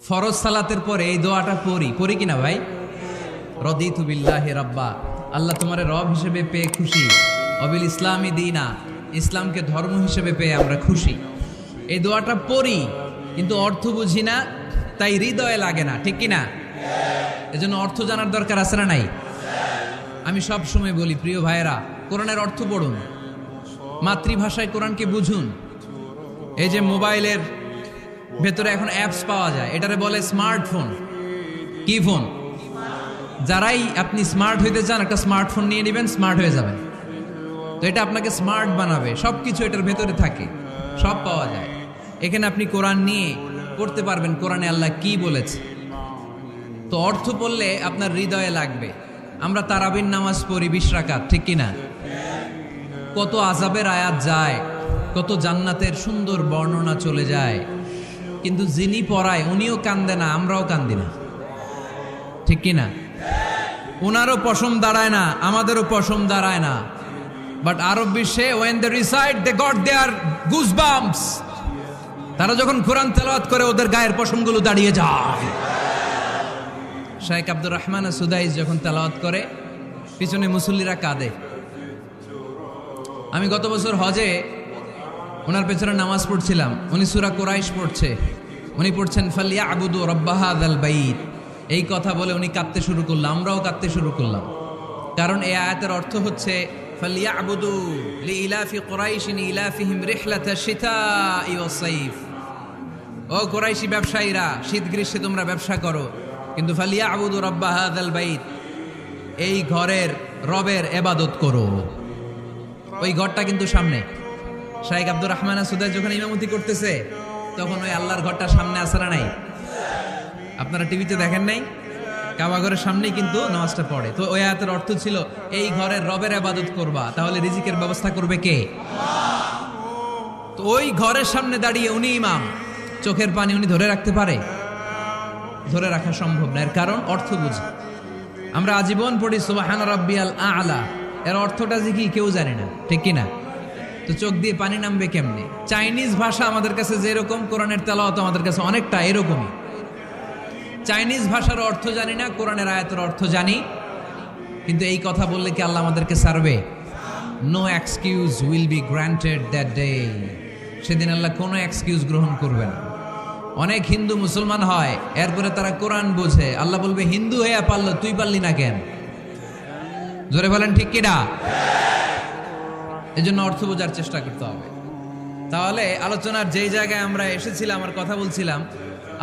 ফরজ সালাতের পরে এই দোয়াটা পড়ি কিনা ভাই? রদিতু বিল্লাহি রাব্বা, আল্লাহ তোমারে রব হিসেবে পেয়ে খুশি, অবিল ইসলামী দিনা, ইসলামকে ধর্ম হিসেবে পেয়ে আমরা খুশি। এই দোয়াটা পড়ি কিন্তু অর্থ বুঝি না, তাই হৃদয়ে লাগে না, ঠিক কিনা? এজন্য অর্থ জানার দরকার আছে না নাই? আমি সব সময় বলি প্রিয় ভাইয়েরা, কোরআনের অর্থ পড়ুন, মাতৃভাষায় কোরআনকে বুঝুন। এই যে মোবাইলের ভেতরে এখন অ্যাপস পাওয়া যায়, এটারে বলে স্মার্টফোন। কি ফোন? যারাই আপনি স্মার্ট হইতে চান একটা স্মার্টফোন নিয়ে নেবেন, স্মার্ট হয়ে যাবেন। তো এটা আপনাকে স্মার্ট বানাবে, সব কিছু এটার ভেতরে থাকে, সব পাওয়া যায়। এখানে আপনি কোরআন নিয়ে পড়তে পারবেন কোরআনে আল্লাহ কি বলেছে। তো অর্থ পড়লে আপনার হৃদয়ে লাগবে। আমরা তারাবির নামাজ পড়ি 20 রাকাত, ঠিক কিনা? কত আযাবের আয়াত যায়, কত জান্নাতের সুন্দর বর্ণনা চলে যায়, কিন্তু যিনি পড়ায় উনিও কান্দে না, আমরাও কান্দি না, ঠিক কিনা? ওনারও পশম দাঁড়ায় না, আমাদেরও পশম দাঁড়ায় না। বাট আরব বিশ্বে when they recite they got their goosebumps, তারা যখন কোরআন তেলাওয়াত করে ওদের গায়ের পশমগুলো দাঁড়িয়ে যায়। শেখ আব্দুর রহমান সুদাইস যখন তেলাওয়াত করে পিছনে মুসল্লিরা কাঁদে। আমি গত বছর হজে ওনার পেছনে নামাজ পড়ছিলাম, উনি সূরা কুরাইশ পড়ছে, উনি পড়ছেন ফালিয়াবুদু রাব্বা হাযাল বাইত। এই কথা বলে উনি কাঁদতে শুরু করলাম, আমরাও কাঁদতে শুরু করলাম। কারণ এই আয়াতের অর্থ হচ্ছে ফালিয়াবুদু লিইলাফি কুরাইশিন ইলাফিহিম রিহলাতাশ শিতাই ওয়াস সাইফ। ও কুরাইশি ব্যবসায়ীরা, শীত গ্রীষ্মে তোমরা ব্যবসা করো, কিন্তু ফালিয়াবুদু রাব্বা হাযাল বাইত, এই ঘরের রবের ইবাদত করো। ওই ঘরটা কিন্তু সামনে। শাইখ আব্দুর রহমান সুদাই যখন ইমামতি করতেছে তখন ওই আল্লাহর ঘরটা সামনে আছে না নাই? আপনারা টিভিতে দেখেন নাই? কাবা ঘরের সামনেই কিন্তু নামাজটা পড়ে। তো ওই আয়াতের অর্থ ছিল এই ঘরের রবের ইবাদত করবা, তাহলে রিজিকের ব্যবস্থা করবে কে? তো ওই ঘরের সামনে দাঁড়িয়ে উনি ইমাম, চোখের পানি উনি ধরে রাখতে পারে? ধরে রাখা সম্ভব না। এর কারণ অর্থ বুঝি। আমরা আজীবন পড়ি সুবহান রাব্বিয়াল আ'লা, এর অর্থটা যে কি কেউ জানে না, ঠিক কিনা? তো চোখ দিয়ে পানি নামবে কেমনে? চাইনিজ ভাষা আমাদের কাছে যেরকম, কোরআনের তেলাওয়াত আমাদের কাছে অনেকটা এরকমই। চাইনিজ ভাষার অর্থ জানি না, কোরআনের আয়াতের অর্থ জানি, কিন্তু এই কথা বললে কি আল্লাহ আমাদেরকে ছাড়বে? No excuse will be granted that day. সেদিন আল্লাহ কোনো এক্সকিউজ গ্রহণ করবে না। অনেক হিন্দু মুসলমান হয়, এরপরে তারা কোরআন বোঝে, আল্লাহ বলবে হিন্দু হয়ে পারলো, তুই পারলি না কেন? জোরে বলেন ঠিক কিনা? এই জন্য অর্থ বোঝার চেষ্টা করতে হবে। তাহলে আলোচনার যেই জায়গায় আমরা এসেছিলাম আর কথা বলছিলাম,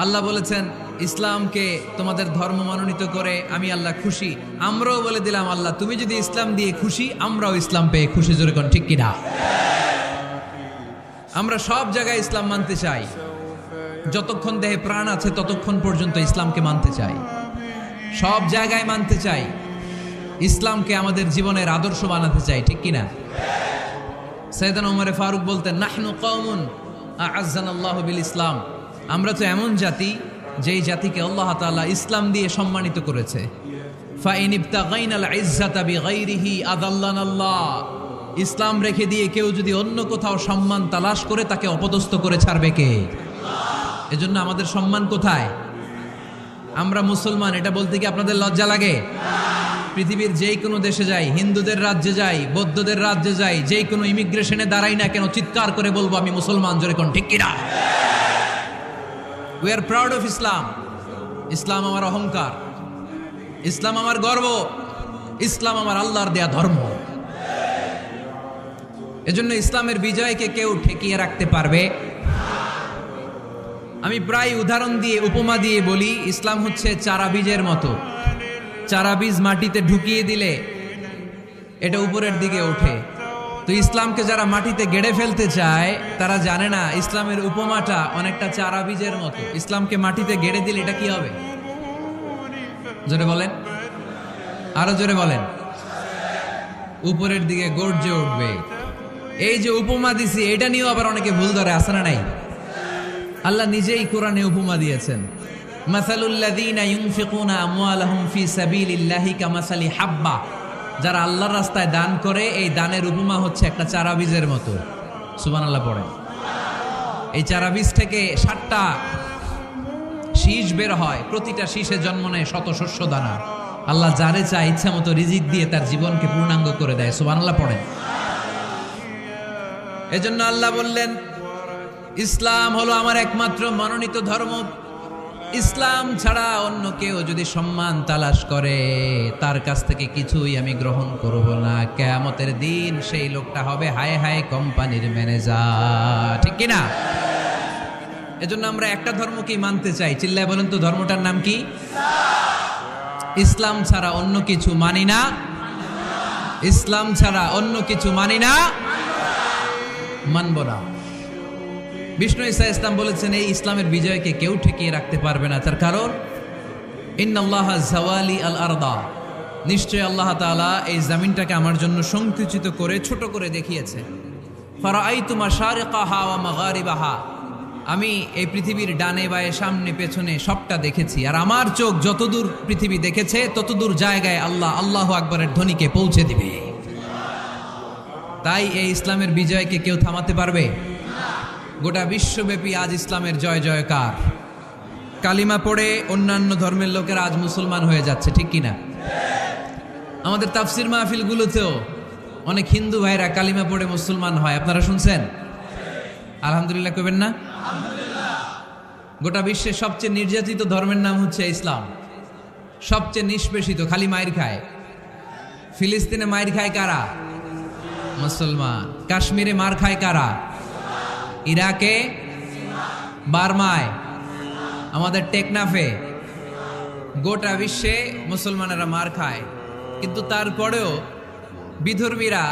আল্লাহ বলেছেন ইসলামকে তোমাদের ধর্ম মনোনীত করে আমি আল্লাহ খুশি। আমরাও বলে দিলাম আল্লাহ তুমি যদি ইসলাম দিয়ে খুশি, আমরাও ইসলাম পেয়ে খুশি। জোরে কোন ঠিক কিনা? আমরা সব জায়গায় ইসলাম মানতে চাই, যতক্ষণ দেহে প্রাণ আছে ততক্ষণ পর্যন্ত ইসলামকে মানতে চাই, সব জায়গায় মানতে চাই, ইসলামকে আমাদের জীবনের আদর্শ বানাতে চাই, ঠিক কিনা? সাইয়েদনা ওমর ফারুক বলতেন নাহনু কওমুন আ'আজ্জানাল্লাহু বিল ইসলাম, আমরা তো এমন জাতি যেই জাতিকে আল্লাহ তাআলা ইসলাম দিয়ে সম্মানিত করেছে। ফাইন ইবতাগাইনাল ইজ্জাতা বিগাইরিহি আযাল্লানাল্লাহ, ইসলাম রেখে দিয়ে কেউ যদি অন্য কোথাও সম্মান তালাশ করে তাকে অপদস্থ করে ছাড়বে কে? এজন্য আমাদের সম্মান কোথায়? আমরা মুসলমান, এটা বলতে কি আপনাদের লজ্জা লাগে? পৃথিবীর যেই কোনো দেশে যাই, হিন্দুদের রাজ্যে যাই, বৌদ্ধদের রাজ্যে যাই, যেই কোনো ইমিগ্রেশনে দাঁড়াই না কেন, চিৎকার করে বলবো আমি মুসলমান। জোরে কোন ঠিক কিনা? We are proud of Islam. ইসলাম আমার অহংকার, ইসলাম আমার গর্ব, ইসলাম আমার আল্লাহর দেয়া ধর্ম। এজন্য ইসলামের বিজয়কে কেউ ঠেকিয়ে রাখতে পারবে? আমি প্রায় উদাহরণ দিয়ে, উপমা দিয়ে বলি, ইসলাম হচ্ছে চারা বীজের মতো। চারা বীজ মাটিতে ঢুকিয়ে দিলে এটা উপরের দিকে ওঠে। তো ইসলামকে যারা মাটিতে গেড়ে ফেলতে চায় তারা জানে না ইসলামের উপমাটা অনেকটা চারা বীজের মতো। ইসলামকে মাটিতে গেড়ে দিলে এটা কি হবে? জোরে বলেন, আরো জোরে বলেন। উপরের দিকে গর্জে উঠবে। এই যে উপমা দিছি, এটা নিয়েও আবার অনেকে ভুল ধরে, আছে না নাই? আল্লাহ নিজেই কোরআনে উপমা দিয়েছেন, মাসালুল্লাযীনা ইউনফিকুনা আমওয়ালাহুম ফি সাবিলিল্লাহি কামাসালি হাব্বা, যারা আল্লাহর রাস্তায় দান করে এই দানের উপমা হচ্ছে একটা চারা বীজের মতো। সুবহানাল্লাহ পড়েন। এই চারা বীজ থেকে 7টা শীষ বের হয়, প্রতিটা শীষে জন্ম নেয় শত শস্য দানা। আল্লাহ যারে চায় ইচ্ছা মতো রিজিক দিয়ে তার জীবনকে পূর্ণাঙ্গ করে দেয়। সুবহানাল্লাহ পড়েন। এজন্য আল্লাহ বললেন, ইসলাম হলো আমার একমাত্র মনোনীত ধর্ম। ইসলাম ছাড়া অন্য কেউ যদি সম্মান তালাশ করে তার কাছ থেকে কিছুই আমি গ্রহণ করব না। কিয়ামতের দিন সেই লোকটা হবে হায় হায় কোম্পানির ম্যানেজার, ঠিক কিনা? এজন্য আমরা একটা ধর্মকেই মানতে চাই। চিল্লায় বলেন তো, ধর্মটার নাম কি? ইসলাম ছাড়া অন্য কিছু মানি না। ইসলাম ছাড়া অন্য কিছু মানি না, মানব না। বিষ্ণু ঈসা ইসলাম বলেছেন, এই ইসলামের বিজয়কে কেউ ঠেকিয়ে রাখতে পারবে না। তার কারণ, ইন্নাল্লাহ জাওয়ালি আল আরদা, নিশ্চয় আল্লাহ তাআলা এই জমিনটাকে আমার জন্য সংকুচিত করে ছোট করে দেখিয়েছে। ফারাআইতু মাশারিকাহা ওয়া মাগারিবাহা, আমি এই পৃথিবীর ডানে বায়ে সামনে পেছনে সবটা দেখেছি। আর আমার চোখ যতদূর পৃথিবী দেখেছে ততদূর জায়গায় আল্লাহ আল্লাহু আকবরের ধ্বনিকে পৌঁছে দিবে। তাই এই ইসলামের বিজয়কে কেউ থামাতে পারবে? গোটা বিশ্বব্যাপী আজ ইসলামের জয় জয়কার। কালিমা পড়ে অন্যান্য ধর্মের লোকেরা আজ মুসলমান হয়ে যাচ্ছে, ঠিক কিনা? আমাদের তাফসির মাহফিলগুলোতেও অনেক হিন্দু ভাইরা কালিমা পড়ে মুসলমান হয়, আপনারা শুনছেন? আলহামদুলিল্লাহ কইবেন না? গোটা বিশ্বের সবচেয়ে নির্যাতিত ধর্মের নাম হচ্ছে ইসলাম। সবচেয়ে নিষ্পেষিত, খালি মাইর খায়। ফিলিস্তিনে মাইর খায় কারা? মুসলমান। কাশ্মীরে মার খায় কারা? ইরাকে, বার্মায়, আমাদের টেকনাফে, গোটা বিশ্বে মুসলমানেরা মার খায়। কিন্তু তারপরেও বিধর্মীরা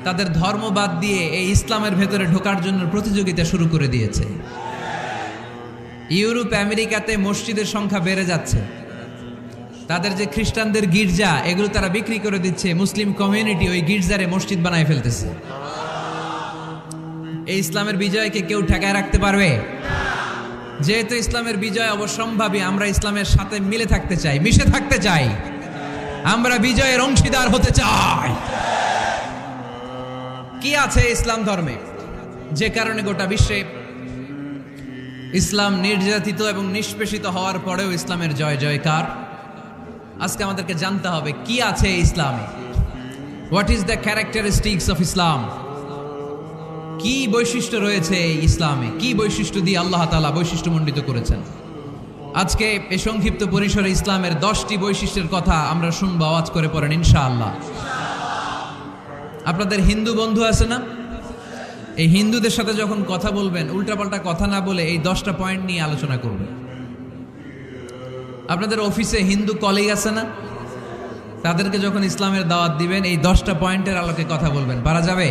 তাদের ধর্ম বাদ দিয়ে এই ইসলামের ভেতরে ঢোকার জন্য প্রতিযোগিতা শুরু করে দিয়েছে। ইউরোপ আমেরিকাতে মসজিদের সংখ্যা বেড়ে যাচ্ছে। তাদের যে খ্রিস্টানদের গির্জা, এগুলো তারা বিক্রি করে দিচ্ছে। মুসলিম কমিউনিটি ওই গির্জারে মসজিদ বানায় ফেলতেছে। এই ইসলামের বিজয়কে কেউ ঠেকায় রাখতে পারবে? যেহেতু ইসলামের বিজয় অবশ্যম্ভাবী, আমরা ইসলামের সাথে মিলে থাকতে চাই, মিশে থাকতে চাই। আমরা বিজয়ের অংশীদার হতে চাই। কি আছে ইসলাম ধর্মে যে কারণে গোটা বিশ্বে ইসলাম নির্যাতিত এবং নিষ্পেষিত হওয়ার পরেও ইসলামের জয় জয়কার? আজকে আমাদেরকে জানতে হবে কি আছে ইসলামে। What is the characteristics of Islam? কি বৈশিষ্ট্য রয়েছে এই ইসলামে? কি বৈশিষ্ট্য দিয়ে আল্লাহ তাআলা বৈশিষ্ট্যমণ্ডিত করেছেন? আজকে এই সংক্ষিপ্ত পরিসরে ইসলামের 10টি বৈশিষ্ট্যের কথা আমরা শুনবো। আওয়াজ করে পড়েন ইনশাআল্লাহ। আপনাদের হিন্দু বন্ধু আছে না? এই হিন্দুদের সাথে যখন কথা বলবেন, উল্টাপাল্টা কথা না বলে এই 10টা পয়েন্ট নিয়ে আলোচনা করবেন। আপনাদের অফিসে হিন্দু কলিগ আছে না? তাদেরকে যখন ইসলামের দাওয়াত দিবেন, এই 10টা পয়েন্টের আলোকে কথা বলবেন। পারা যাবে?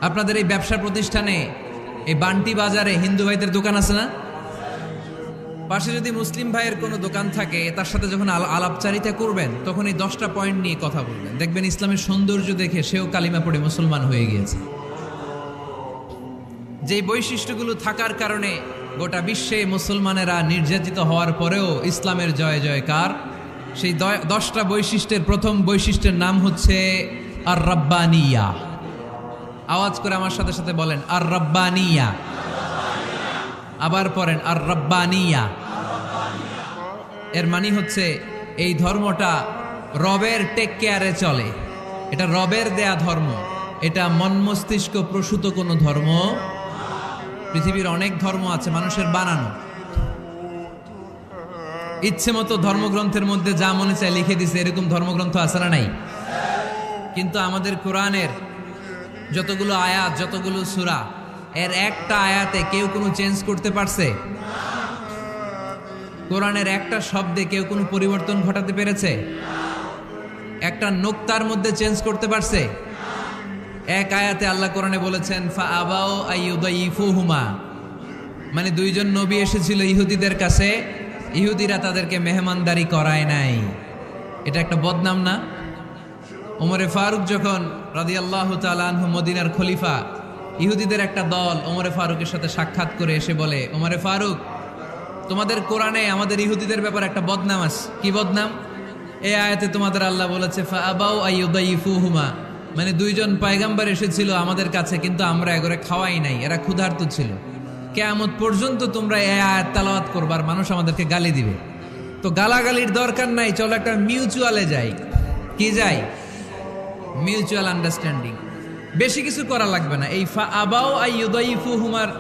আপনাদের এই ব্যবসা প্রতিষ্ঠানে, এই বান্টি বাজারে হিন্দু ভাইদের দোকান আছে না? পাশে যদি মুসলিম ভাইয়ের কোনো দোকান থাকে, তার সাথে যখন আলাপচারিতা করবেন, তখন এই 10টা পয়েন্ট নিয়ে কথা বলবেন। দেখবেন ইসলামের সৌন্দর্য দেখে সেও কালিমা পড়ে মুসলমান হয়ে গিয়েছে। যে বৈশিষ্ট্যগুলো থাকার কারণে গোটা বিশ্বে মুসলমানেরা নির্যাতিত হওয়ার পরেও ইসলামের জয় জয়কার, সেই 10টা বৈশিষ্ট্যের প্রথম বৈশিষ্ট্যের নাম হচ্ছে আর রাব্বানিয়া। আওয়াজ করে আমার সাথে সাথে বলেন, আর রাব্বানিয়া। আবার পড়েন, আর রাব্বানিয়া। এর মানে হচ্ছে এই ধর্মটা রবের টেক কেয়ারে চলে। এটা রবের দেয়া ধর্ম। এটা মন মস্তিষ্ক প্রসূত কোনো ধর্ম। পৃথিবীর অনেক ধর্ম আছে মানুষের বানানো, ইচ্ছে মতো ধর্মগ্রন্থের মধ্যে যা মনে চায় লিখে দিছে, এরকম ধর্মগ্রন্থ আছে না নাই? কিন্তু আমাদের কোরআনের যতগুলো আয়াত, যতগুলো সূরা, এর একটা আয়াতে কেউ কোনো চেঞ্জ করতে পারছে? কোরআনের একটা শব্দে কেউ কোনো পরিবর্তন ঘটাতে পেরেছে? একটা নোক্তার মধ্যে চেঞ্জ করতে পারছে? এক আয়াতে আল্লাহ কোরআনে বলেছেন, ফাআবাউ আইয়ুদাইফুহুমা, মানে দুইজন নবী এসেছিল ইহুদিদের কাছে, ইহুদিরা তাদেরকে মেহমানদারি করায় নাই। এটা একটা বদনাম না? ওমরে ফারুক যখন রাদিয়াল্লাহু তাআলা আনহু মদিনার খলিফা, ইহুদিদের একটা দল ওমরে ফারুকের সাথে সাক্ষাৎ করে এসে বলে, ওমরে ফারুক, তোমাদের কোরআনে আমাদের ইহুদিদের ব্যাপারে একটা বদনাম আছে। কি বদনাম? এই আয়াতে তোমাদের আল্লাহ বলেছে ফাআবাউ আইয়ুদাইফুহুমা, মানে দুইজন পয়গম্বর এসেছিল আমাদের কাছে, কিন্তু আমরা এগোরে খাওয়াই নাই, এরা ক্ষুধার্ত ছিল। কিয়ামত পর্যন্ত তোমরা এই আয়াত তেলাওয়াত করবা আর মানুষ আমাদেরকে গালি দিবে। তো গালাগালির দরকার নাই, চলো একটা মিউচুয়ালে যাই। কি যাই? Mutual understanding. বেশি কিছু করা লাগবে না। এই ফা আবাও আইয়ুদাইফুহুমার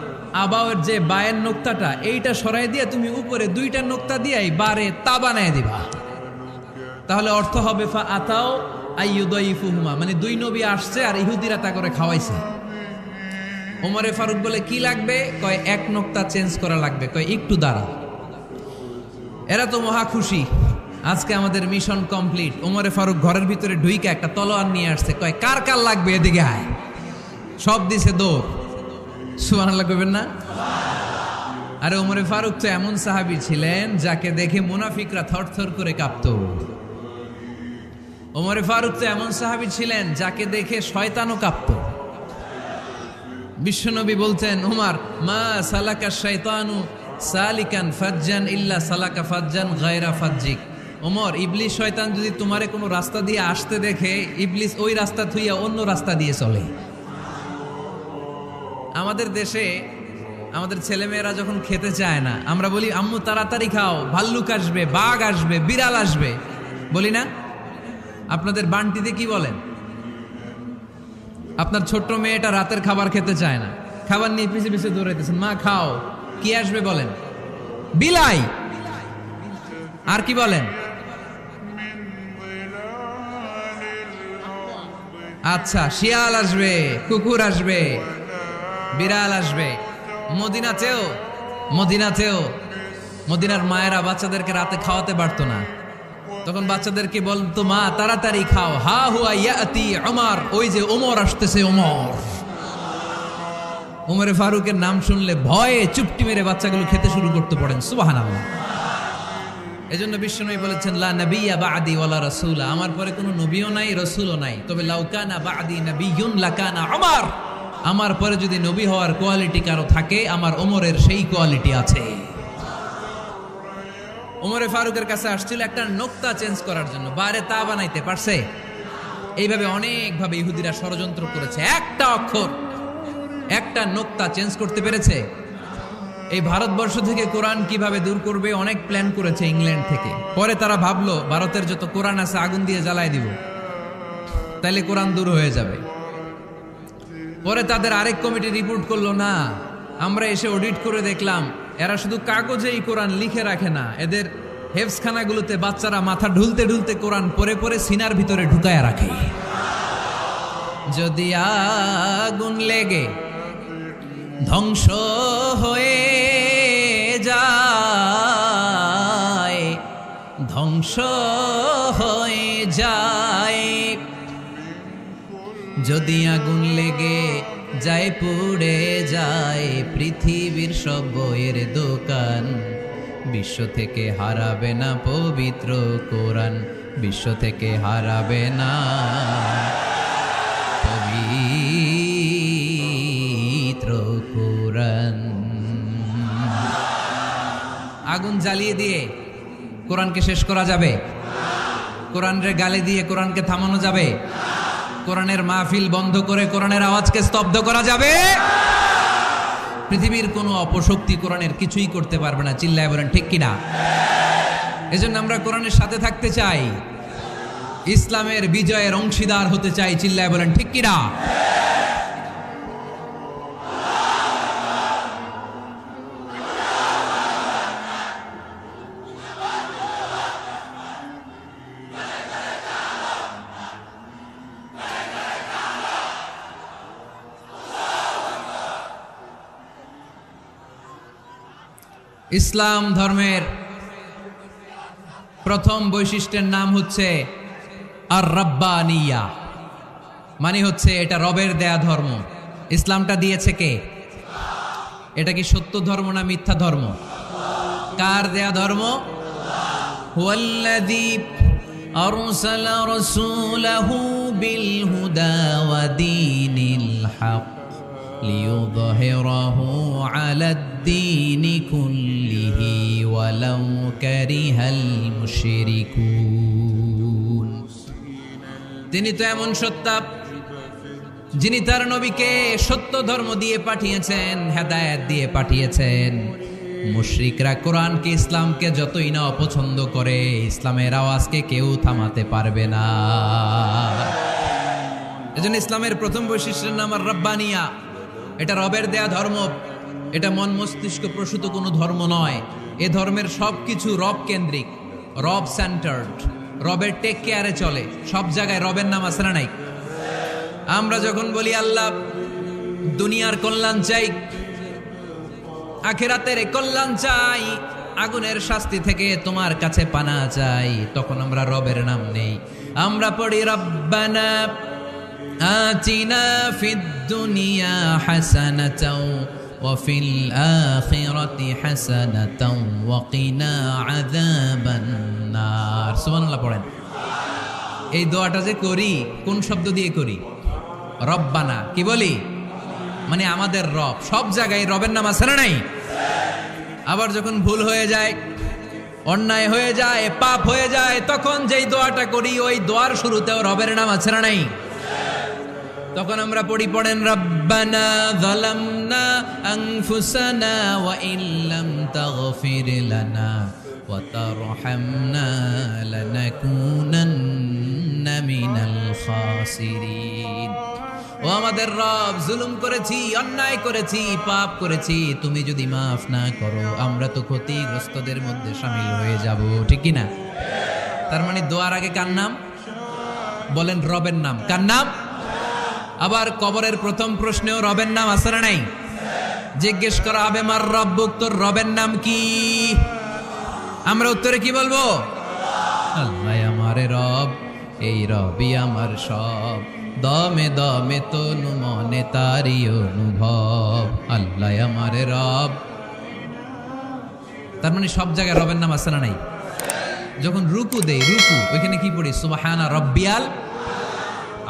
আবাওয়ের যে বায়ের নোক্তাটা, এইটা সরাই দিয়ে তুমি উপরে দুইটা নোক্তা দিয়ে বারে তা বানায় দিবা। তাহলে অর্থ হবে ফা আতাও আইয়ুদাইফুহুমা, মানে দুই নবী আসছে আর ইহুদিরা তা করে খাওয়াইছে। ওমরে ফারুক বলে কি লাগবে? কয় এক নোক্তা চেঞ্জ করা লাগবে। কয় একটু দাঁড়া। এরা তো মহা খুশি, আজকে আমাদের মিশন কমপ্লিট। ওমরে ফারুক ঘরের ভিতরে ঢুইকে একটা তলোয়ার নিয়ে আসছে। কয় কার কার লাগবে এদিকে আয়। সব দিছে দৌড়। সুবহানাল্লাহ কইবেন না? আরে ওমরে ফারুক তো এমন সাহাবী ছিলেন যাকে দেখে মুনাফিকরা থরথর করে কাঁপতো। ওমরে ফারুক তো এমন সাহাবী ছিলেন যাকে দেখে শয়তানও কাঁপতো। বিশ্বনবী বলতেন, উমার মা সালাকা শাইতানু সালিকান ফাজ্জান ইল্লা সালাকা ফাজ্জান গায়রা ফাজ্জিক। ওমর, ইবলিস শয়তান যদি তোমারে কোনো রাস্তা দিয়ে আসতে দেখে, ইবলিস ওই রাস্তা থুইয়া অন্য রাস্তা দিয়ে চলে। আমাদের দেশে আমাদের ছেলেমেয়েরা যখন খেতে চায় না, আমরা বলি আম্মু তাড়াতাড়ি খাও, ভাল্লুক আসবে, বাঘ আসবে, বিড়াল আসবে, বলি না? আপনাদের বান্টিতে কি বলেন? আপনার ছোট্ট মেয়েটা রাতের খাবার খেতে চায় না, খাবার নিয়ে পিছে পিছে দৌড়াইতেছেন, মা খাও, কি আসবে বলেন? বিলাই। আর কি বলেন? আচ্ছা, শিয়াল আসবে, কুকুর আসবে, বিড়াল আসবে। মদিনাতেও মদিনার মায়েরা বাচ্চাদেরকে রাতে খাওয়াতে পারতো না, তখন বাচ্চাদেরকে বলতো মা তাড়াতাড়ি খাও, হা হুয়া ইয়াতি ওমর, ওই যে ওমর আসতেছে। ওমরে ফারুকের নাম শুনলে ভয়ে চুপটি মেরে বাচ্চাগুলো খেতে শুরু করতে পড়েন। সুবহানাল্লাহ। এজন্য বিশ্বনবী বলেছেন লা নাবিয়্যা বা'দি ওয়ালা রাসূলা, আমার পরে কোনো নবীও নাই, রাসূলও নাই, তবে লাউ কানা বা'দি নাবিয়্যুন লাকানা ওমর, আমার পরে যদি নবী হওয়ার কোয়ালিটি কারো থাকে, আমার ওমরের সেই কোয়ালিটি আছে। ওমরে ফারুকের কাছে আসছিল একটা নোক্তা চেঞ্জ করার জন্য, বারে তা বানাইতে পারছে? এইভাবে অনেকভাবে ইহুদিরা ষড়যন্ত্র করেছে, একটা অক্ষর, একটা নোক্তা চেঞ্জ করতে পেরেছে। এই ভারতবর্ষ থেকে কোরআন কিভাবে দূর করবে অনেক প্ল্যান করেছে ইংল্যান্ড থেকে। পরে তারা ভাবলো ভারতের যত কোরআন আছে আগুন দিয়ে জ্বালায় দিব, তাইলে কোরআন দূর হয়ে যাবে। পরে তাদের আরেক কমিটি রিপোর্ট করলো, না, আমরা এসে অডিট করে দেখলাম এরা শুধু কাগজে এই কোরআন লিখে রাখে না, এদের হেফসখানাগুলোতে বাচ্চারা মাথা ঢুলতে ঢুলতে কোরআন পরে পরে সিনার ভিতরে ঢুকায়া রাখে। যদি আগুন লেগে ধ্বংস হয়ে যায়, ধ্বংস হয়ে যায়, যদি আগুন লেগে যায় পুড়ে যায় পৃথিবীর সব বইয়ের দোকান, বিশ্ব থেকে হারাবে না পবিত্র কোরআন, বিশ্ব থেকে হারাবে না পবিত্র কোরআন। আগুন জ্বালিয়ে দিয়ে কোরআনকে শেষ করা যাবে? কোরআনের গালি দিয়ে কোরআনকে থামানো যাবে? কোরআনের মাহফিল বন্ধ করে কোরআনের আওয়াজকে স্তব্ধ করা যাবে? পৃথিবীর কোনো অপশক্তি কোরআনের কিছুই করতে পারবে না। চিল্লায় বলেন ঠিক কিনা? এজন্য আমরা কোরআনের সাথে থাকতে চাই, ইসলামের বিজয়ের অংশীদার হতে চাই। চিল্লায় বলেন ঠিক কিনা? ইসলাম ধর্মের প্রথম বৈশিষ্ট্যের নাম হচ্ছে আর রাব্বানিয়া, মানে হচ্ছে এটা রবের দেয়া ধর্ম। ইসলামটা দিয়েছে কে? এটা কি সত্য ধর্ম না মিথ্যা ধর্ম? কার দেয়া ধর্ম? হুয়াল্লাযী আরসালা রাসূলাহু বিল হুদা ওয়া দীনিল হক লিইয়ুযহিরাহু আলাদ-দীনি কুল্লিহি ওয়ালাউ কারিহাল মুশরিকুন। তিনি তো এমন সত্তা যিনি তার নবীকে সত্য ধর্ম দিয়ে পাঠিয়েছেন, হেদায়েত দিয়ে পাঠিয়েছেন। মুশরিকরা কোরআনকে, ইসলামকে যতই না অপছন্দ করে, ইসলামের আওয়াজকে কেউ থামাতে পারবে না। এজন্য ইসলামের প্রথম বৈশিষ্ট্যের নাম আর রব্বানিয়া। এটা রবের দেয়া ধর্ম, এটা মন মস্তিষ্ক প্রসূত কোনো ধর্ম নয়। এ ধর্মের সবকিছু রব কেন্দ্রিক, রব সেন্টার্ড, রবের টেক কেয়ারে চলে। সব জায়গায় রবের নাম আছে না নাই? আমরা যখন বলি আল্লাহ দুনিয়ার কল্যাণ চাই, আখিরাতের কল্যাণ চাই, আগুনের শাস্তি থেকে তোমার কাছে পানা চাই, তখন আমরা রবের নাম নেই। আমরা পড়ি রব্বানা আতিনা ফিদ দুনিয়া হাসানাতাও ওয়া ফিল আখিরাতি হাসানাতাও ওয়া কিনা আযাবান নার। সুবহানাল্লাহ পড়েন। এই দোয়াটা যে করি, কোন শব্দ দিয়ে করি? রব্বানা। কি বলি? মানে আমাদের রব। সব জায়গায় রবের নাম আছে না নাই? আবার যখন ভুল হয়ে যায়, অন্যায় হয়ে যায়, পাপ হয়ে যায়, তখন যেই দোয়াটা করি, ওই দোয়ার শুরুতেও রবের নাম আছে না নাই? তখন আমরা পড়েন রব্বানা যালামনা আনফুসানা ওয়া ইল্লাম তাগফির লানা ওয়া তারহামনা লানাকুনান্না মিনাল খাসিরিন। ও আমাদের রব, জুলুম করেছি, অন্যায় করেছি, পাপ করেছি, তুমি যদি মাফ না করো আমরা তো ক্ষতিগ্রস্তদের মধ্যে শামিল হয়ে যাব। ঠিক কি না? তার মানে দোয়ার আগে কার নাম? বলেন রবের নাম। কার নাম? আবার কবরের প্রথম প্রশ্নেও রবের নাম আছে না নাই? জিজ্ঞেস করা হবে মার রব্বুক, তোর রবের নাম কি? আমরা উত্তরে কি বলবো? আল্লাহ আমারে রব, এই রবই আমার সব, দমে দমে তনু মনে তারি অনুভব, আল্লাহ আমারে রব। তার মানে সব জায়গায় রবের নাম আছে না নাই? যখন রুকু দেই, রুকু ওইখানে কি পড়ি? সুবহানা রাব্বিয়াল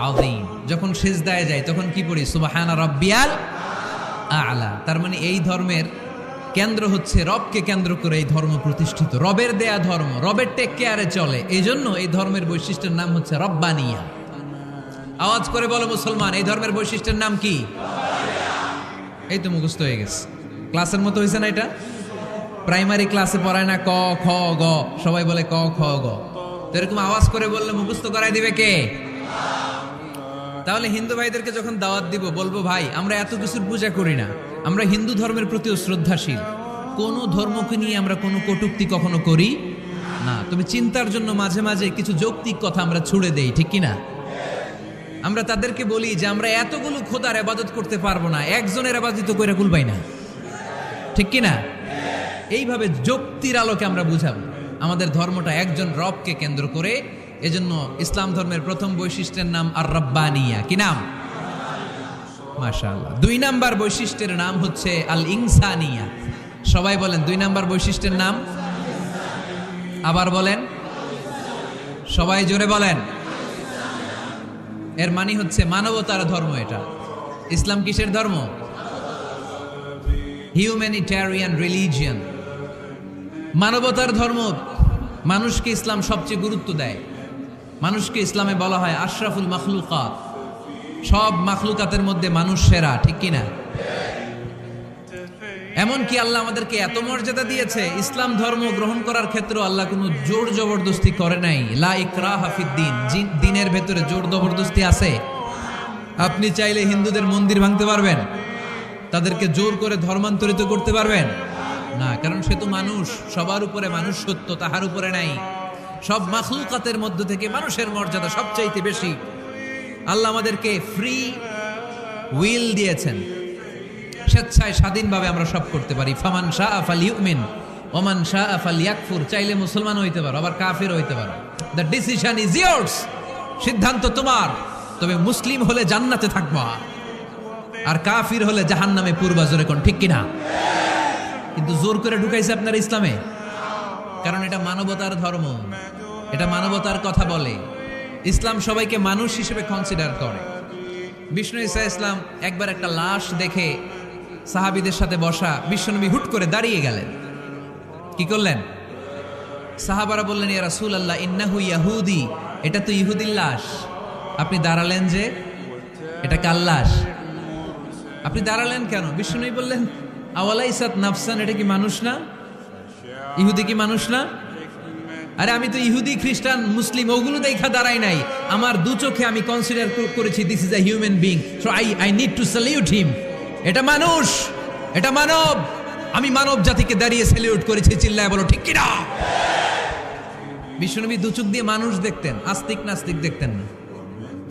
আযীম। যখন সিজদায় যাই তখন কি পড়ি? সুবহানা রাব্বিয়াল আ'লা। তার মানে এই ধর্মের কেন্দ্র হচ্ছে রবকে কেন্দ্র করে এই ধর্ম প্রতিষ্ঠিত, রবের দেয়া ধর্ম, রবের টেক কেয়ারে চলে। এই জন্য এই ধর্মের বৈশিষ্ট্যের নাম হচ্ছে রব্বানিয়া। আওয়াজ করে বলো মুসলমান, এই ধর্মের বৈশিষ্ট্যের নাম কি? এই তো মুখস্থ হয়ে গেছে। ক্লাসের মতো হয়েছে না এটা? প্রাইমারি ক্লাসে পড়ায় না ক খ গ, সবাই বলে ক খ গ। তো এরকম আওয়াজ করে বললে মুখস্থ করাই দিবে কে? তাহলে হিন্দু ভাইদেরকে যখন দাওয়াত দিব, বলবো ভাই আমরা এত কিছুর পূজা করি না, আমরা হিন্দু ধর্মের প্রতিও শ্রদ্ধাশীল, কোন ধর্মকে নিয়ে আমরা কোনো কটূক্তি কখনো করি না। তবে চিন্তার জন্য মাঝে মাঝে কিছু যৌক্তিক কথা আমরা ছুড়ে দেই, ঠিক কিনা? আমরা তাদেরকে বলি যে আমরা এতগুলো খোদার ইবাদত করতে পারবো না, একজনের ইবাদত কইরা কুলবাই না, ঠিক কিনা? এইভাবে যুক্তির আলোকে আমরা বুঝাবো আমাদের ধর্মটা একজন রবকে কেন্দ্র করে। এজন্য ইসলাম ধর্মের প্রথম বৈশিষ্ট্যের নাম আর রব্বানিয়া। কি নাম? মাশাআল্লাহ। 2 নাম্বার বৈশিষ্ট্যের নাম হচ্ছে আল ইনসানিয়া। সবাই বলেন 2 নাম্বার বৈশিষ্ট্যের নাম। আবার বলেন, সবাই জোরে বলেন। এর মানে হচ্ছে মানবতার ধর্ম। এটা ইসলাম কিসের ধর্ম? হিউম্যানিটেরিয়ান রিলিজিয়ন, মানবতার ধর্ম। মানুষকে ইসলাম সবচেয়ে গুরুত্ব দেয়। মানুষকে ইসলামে বলা হয় আশরাফুল মাখলুকাত, সব মাখলুকাতের মধ্যে মানুষ সেরা, ঠিক কিনা? এমনকি আল্লাহ আমাদেরকে এত মর্যাদা দিয়েছে, ইসলাম ধর্ম গ্রহণ করার ক্ষেত্রে আল্লাহ কোনো জোর জবরদস্তি করে নাই। লা ইকরাহা ফিদ্দিন, দিনের ভেতরে জোর জবরদস্তি আছে? আপনি চাইলে হিন্দুদের মন্দির ভাঙতে পারবেন, তাদেরকে জোর করে ধর্মান্তরিত করতে পারবেন না, কারণ সে তো মানুষ, সবার উপরে মানুষ সত্য, তাহার উপরে নাই। সব মাখলুকাতের মধ্য থেকে মানুষের মর্যাদা সবচাইতে বেশি। আল্লাহ আমাদেরকে ফ্রি উইল দিয়েছেন, স্বেচ্ছায় স্বাধীনভাবে আমরা সব করতে পারি। ফামান শাআ ফালইউমিন ওয়া মান শাআ ফালইয়াকফুর। চাইলে মুসলমান হইতে পারো, আবার কাফির হইতে পারো। দ্য ডিসিশন ইজ ইয়ার্স, সিদ্ধান্ত তোমার। তবে মুসলিম হলে জান্নাতে থাকবা, আর কাফির হলে জাহান্নামে পূর্বা। জোরে কোন ঠিক কিনা? কিন্তু জোর করে ঢুকাইছে আপনার ইসলামে, কারণ এটা মানবতার ধর্ম, এটা মানবতার কথা বলে। ইসলাম সবাইকে মানুষ হিসেবে কনসিডার করে। বিষ্ণু ঈসা ইসলাম একবার একটা লাশ দেখে সাহাবীদের সাথে বসা, বিশ্বনবী হুট করে দাঁড়িয়ে গেলেন। কি করলেন? সাহাবারা বললেন ইয়া রাসূলুল্লাহ ইন্নাহু ইয়াহুদি, এটা তো ইহুদির লাশ, আপনি দাঁড়ালেন যে? এটা কার লাশ? আপনি দাঁড়ালেন কেন? বিষ্ণুই বললেন আওয়ালাইসাত নাফসান, এটা কি মানুষ না? ইহুদি কি মানুষ না? আরে আমি তো ইহুদি খ্রিস্টান মুসলিম ওগুলো দেখা দাঁড়াই নাই, আমার দু চোখে আমি কনসিডার করেছি this is a human being, so I need to salute হিম। এটা মানুষ, এটা মানব, আমি মানব জাতিকে দাঁড়িয়ে স্যালিউট করেছি। চিল্লায় বলো ঠিক কিনা? বিশ্বনবী দু চোখ দিয়ে মানুষ দেখতেন, আস্তিক নাস্তিক দেখতেন না,